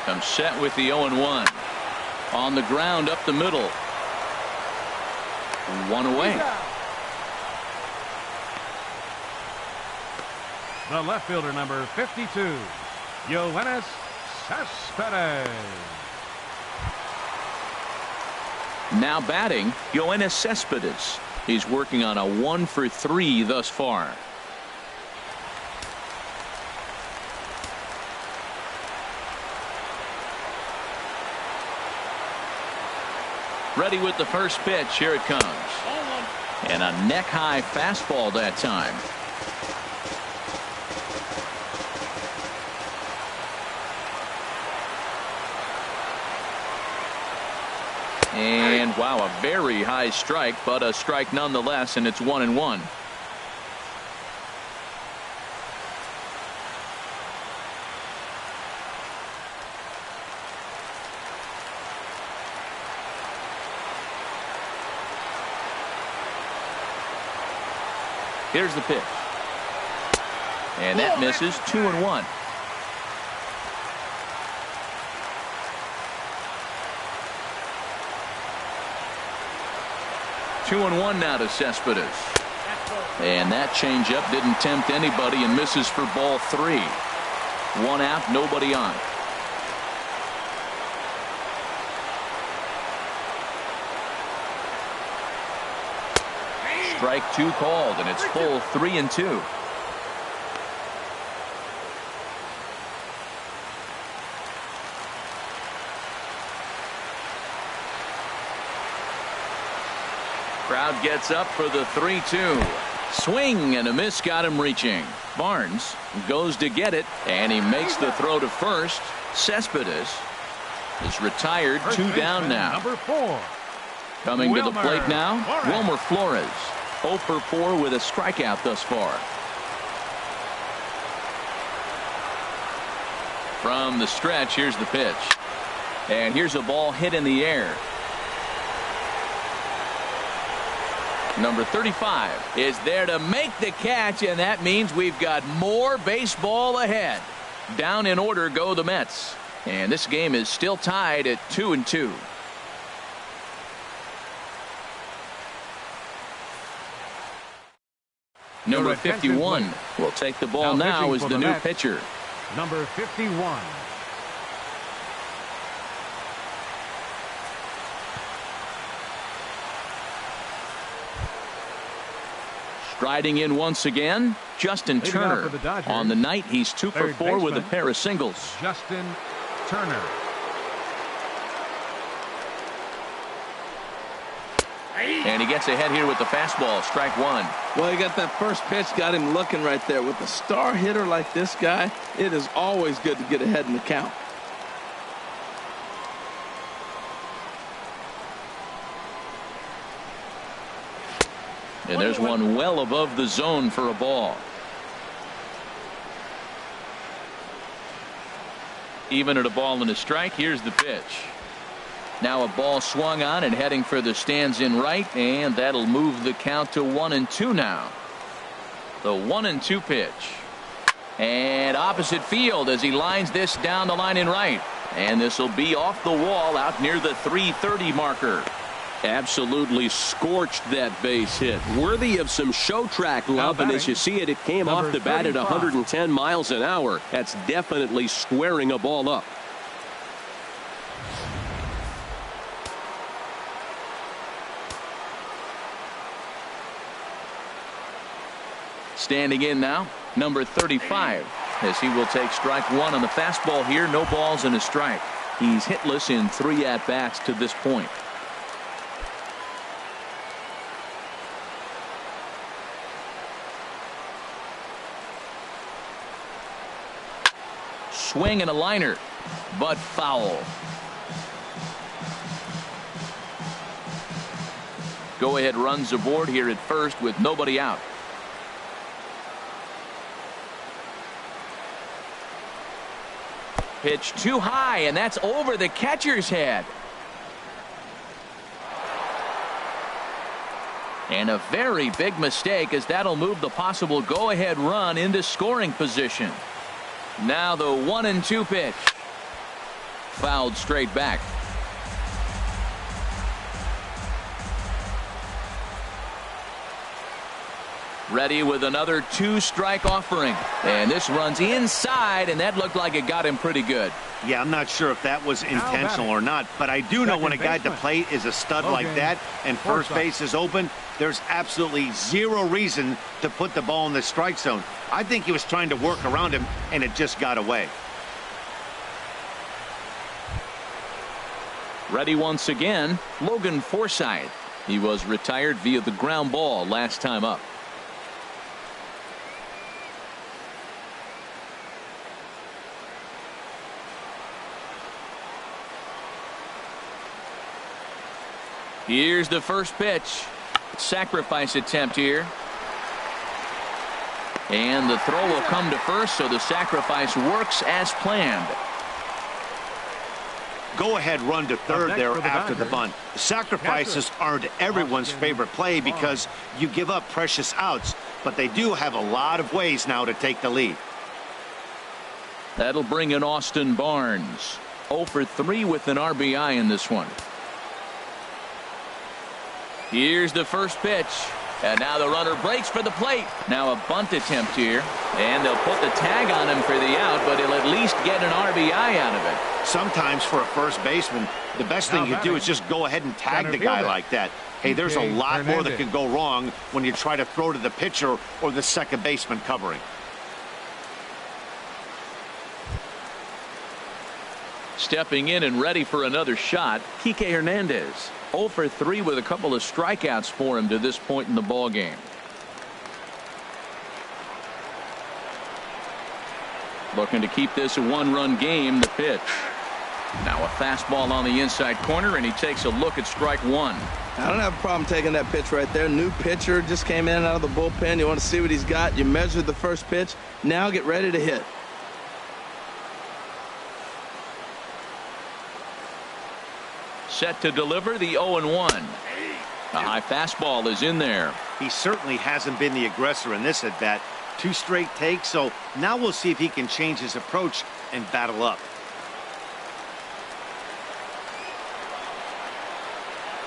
Comes set with the 0-1. On the ground up the middle. One away. The left fielder, number 52, Yoenis Cespedes. Now batting, Yoenis Cespedes. He's working on a 1-for-3 thus far. Ready with the first pitch. Here it comes. And a neck-high fastball that time. And wow, a very high strike, but a strike nonetheless, and it's 1-1. Here's the pitch. And that misses. 2-1. Two and one now to Cespedes. And that changeup didn't tempt anybody and misses for ball 3. One out, nobody on. Strike 2 called, and it's full 3-2. Crowd gets up for the 3-2. Swing and a miss got him reaching. Barnes goes to get it, and he makes the throw to first. Cespedes is retired. 2 down now. Number 4. Coming to the plate now, Wilmer Flores. 0 for 4 with a strikeout thus far. From the stretch, here's the pitch. And here's a ball hit in the air. Number 35 is there to make the catch, and that means we've got more baseball ahead. Down in order go the Mets. And this game is still tied at 2-2. Number 51 will take the ball now as the new pitcher. Number 51. Striding in once again, Justin Turner. On the night, he's 2 for 4 with a pair of singles. Justin Turner. And he gets ahead here with the fastball. Strike 1. Well, he got that first pitch, got him looking right there. With a star hitter like this guy, it is always good to get ahead in the count. And there's one well above the zone for a ball. Even at a ball and a strike. Here's the pitch. Now a ball swung on and heading for the stands in right, and that'll move the count to 1-2 now. The 1-2 pitch. And opposite field as he lines this down the line in right. And this will be off the wall out near the 330 marker. Absolutely scorched that base hit. Worthy of some show track love, and as you see it, it came off the bat at 110 miles an hour. That's definitely squaring a ball up. Standing in now, number 35, as he will take strike 1 on the fastball here. No balls and a strike. He's hitless in 3 at-bats to this point. swing and a liner, but foul. Go-ahead runs aboard here at first with nobody out. Pitch too high, and that's over the catcher's head. And a very big mistake, as that'll move the possible go-ahead run into scoring position. Now the 1-2 pitch. Fouled straight back. Ready with another 2-strike offering. And this runs inside, and that looked like it got him pretty good. Yeah, I'm not sure if that was intentional or not, but I do know when a guy at the plate is a stud like that and first base is open, there's absolutely zero reason to put the ball in the strike zone. I think he was trying to work around him, and it just got away. Ready once again, Logan Forsythe. He was retired via the ground ball last time up. Here's the first pitch. Sacrifice attempt here. And the throw will come to first, so the sacrifice works as planned. Go-ahead run to third there after the bunt. Sacrifices aren't everyone's favorite play because you give up precious outs, but they do have a lot of ways now to take the lead. That'll bring in Austin Barnes. 0 for 3 with an RBI in this one. Here's the first pitch. And now the runner breaks for the plate. Now a bunt attempt here. And they'll put the tag on him for the out, but he'll at least get an RBI out of it. Sometimes for a first baseman, the best thing you do is just go ahead and tag the guy like that. Hey, there's a lot more that can go wrong when you try to throw to the pitcher or the second baseman covering. Stepping in and ready for another shot, Kike Hernandez. 0 for 3 with a couple of strikeouts for him to this point in the ball game. Looking to keep this a one-run game. The pitch. Now a fastball on the inside corner, and he takes a look at strike one. I don't have a problem taking that pitch right there. New pitcher just came in out of the bullpen. You want to see what he's got. You measured the first pitch. Now get ready to hit. Set to deliver the 0-1. A high fastball is in there. He certainly hasn't been the aggressor in this at bat. 2 straight takes, so now we'll see if he can change his approach and battle up.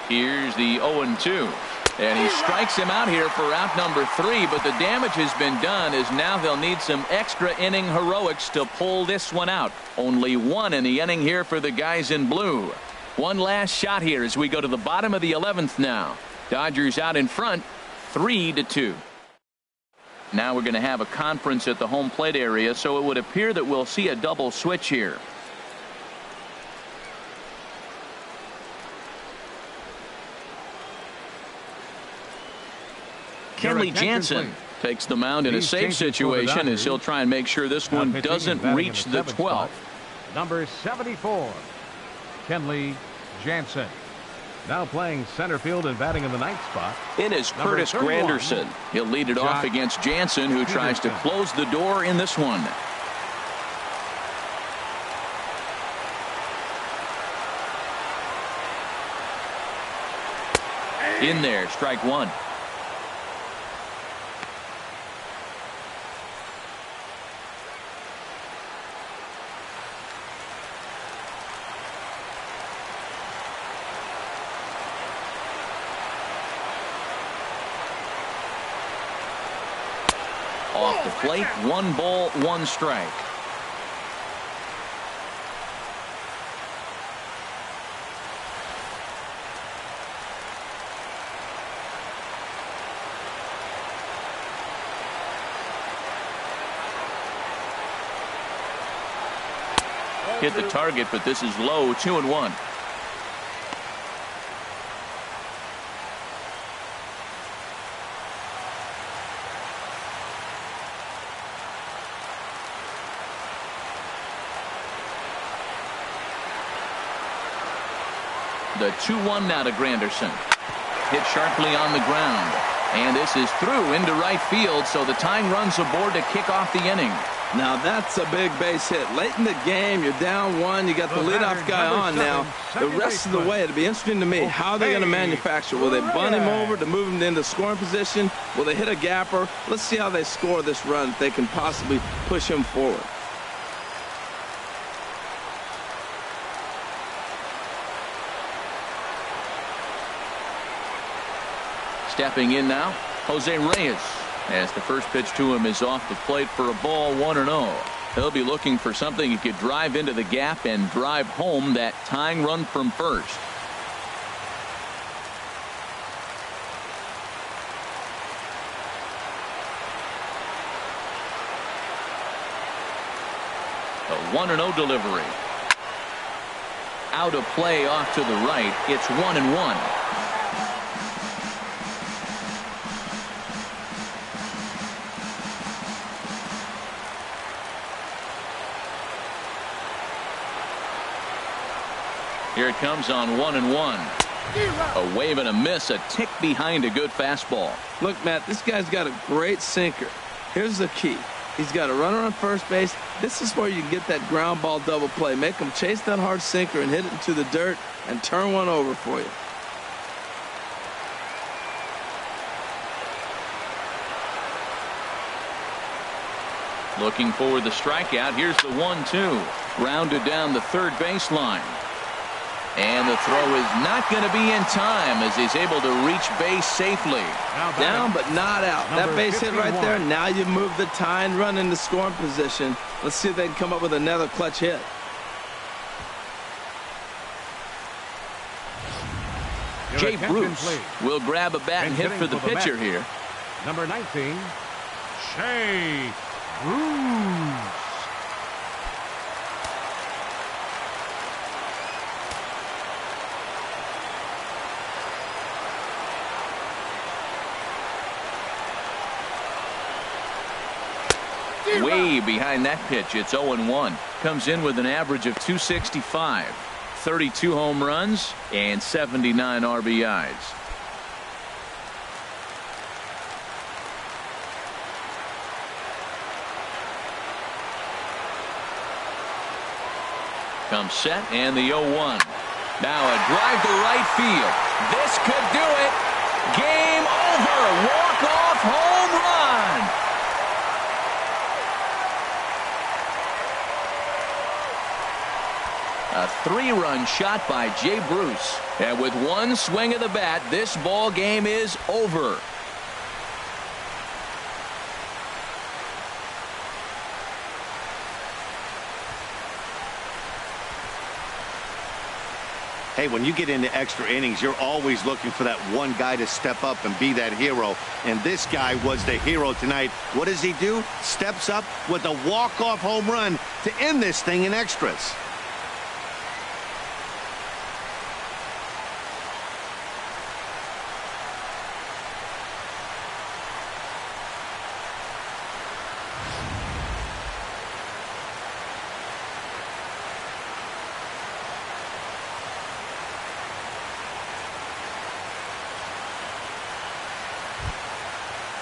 Here's the 0-2. And he strikes him out here for out number 3, but the damage has been done, as now they'll need some extra inning heroics to pull this one out. Only 1 in the inning here for the guys in blue. One last shot here as we go to the bottom of the 11th now. Dodgers out in front, 3-2. Now we're going to have a conference at the home plate area, so it would appear that we'll see a double switch here. Kenley Jansen takes the mound in a safe situation, as he'll try and make sure this one doesn't reach the 12th. Number 74, Kenley Jansen. Now playing center field and batting in the 9th spot. In is Curtis Granderson. He'll lead it off against Jansen, who tries to close the door in this one. In there, strike one. Off the plate, 1 ball, 1 strike. Hit the target, but this is low, 2-1. The 2-1 now to Granderson. Hit sharply on the ground. And this is through into right field, so the tying run's aboard to kick off the inning. Now that's a big base hit. Late in the game, you're down 1. You got the leadoff guy on now. The rest of the way, it'll be interesting to me. How are they going to manufacture? Will they bunt him over to move him into scoring position? Will they hit a gapper? Let's see how they score this run if they can possibly push him forward. Stepping in now, Jose Reyes, as the first pitch to him is off the plate for a ball, 1-0. He'll be looking for something he could drive into the gap and drive home that tying run from first. A 1-0 delivery. Out of play off to the right. It's 1-1. Here it comes on 1-1. A wave and a miss, a tick behind a good fastball. Look, Matt, this guy's got a great sinker. Here's the key. He's got a runner on first base. This is where you can get that ground ball double play. Make him chase that hard sinker and hit it into the dirt and turn one over for you. Looking for the strikeout. Here's the 1-2. Grounded down the third baseline. And the throw is not going to be in time as he's able to reach base safely. Down but not out. That base hit right there. Now you move the tying run into scoring position. Let's see if they can come up with another clutch hit. Jay Bruce will grab a bat and hit for the pitcher here. Number 19, Jay Bruce. Way behind that pitch. It's 0-1. Comes in with an average of 265, 32 home runs, and 79 RBIs. Comes set and the 0-1. Now a drive to right field. This could do it. Game over. Walk-off home run. A 3-run shot by Jay Bruce. And with one swing of the bat, this ball game is over. Hey, when you get into extra innings, you're always looking for that one guy to step up and be that hero. And this guy was the hero tonight. What does he do? Steps up with a walk-off home run to end this thing in extras.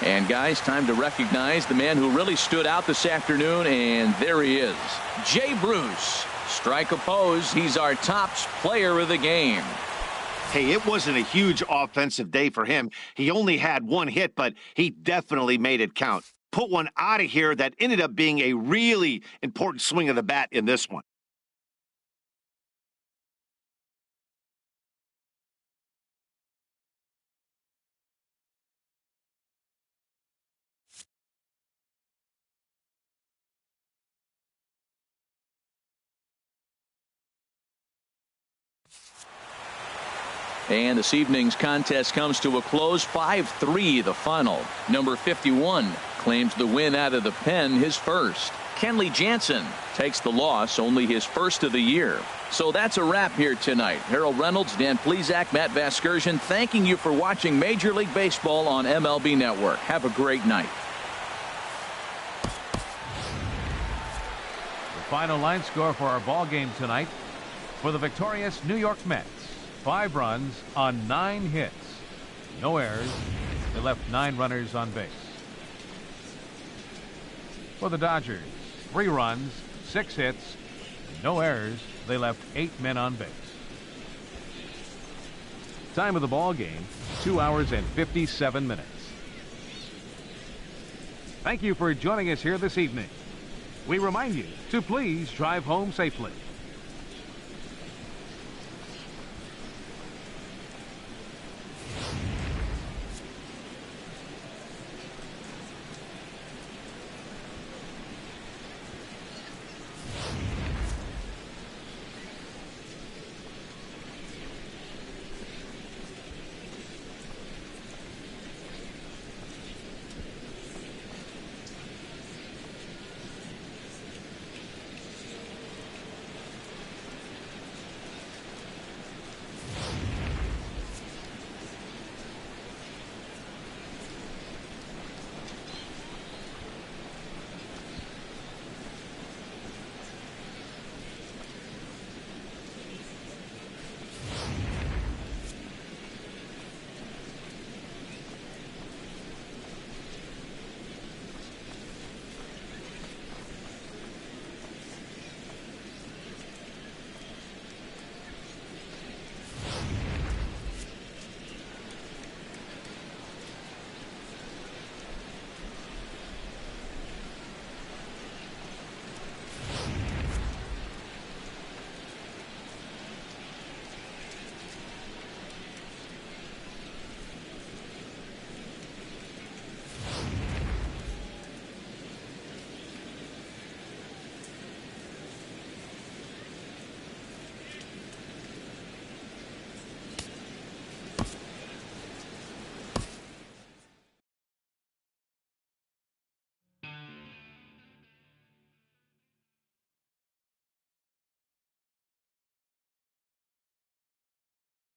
And guys, time to recognize the man who really stood out this afternoon, and there he is. Jay Bruce. Strike oppose. He's our top player of the game. Hey, it wasn't a huge offensive day for him. He only had one hit, but he definitely made it count. Put one out of here that ended up being a really important swing of the bat in this one. And this evening's contest comes to a close. 5-3 the final. Number 51 claims the win out of the pen, his first. Kenley Jansen takes the loss, only his first of the year. So that's a wrap here tonight. Harold Reynolds, Dan Plesac, Matt Vasgersian, thanking you for watching Major League Baseball on MLB Network. Have a great night. The final line score for our ball game tonight. For the victorious New York Mets, 5 runs on 9 hits. No errors. They left 9 runners on base. For the Dodgers, 3 runs, 6 hits, no errors. They left 8 men on base. Time of the ball game, 2 hours and 57 minutes. Thank you for joining us here this evening. We remind you to please drive home safely.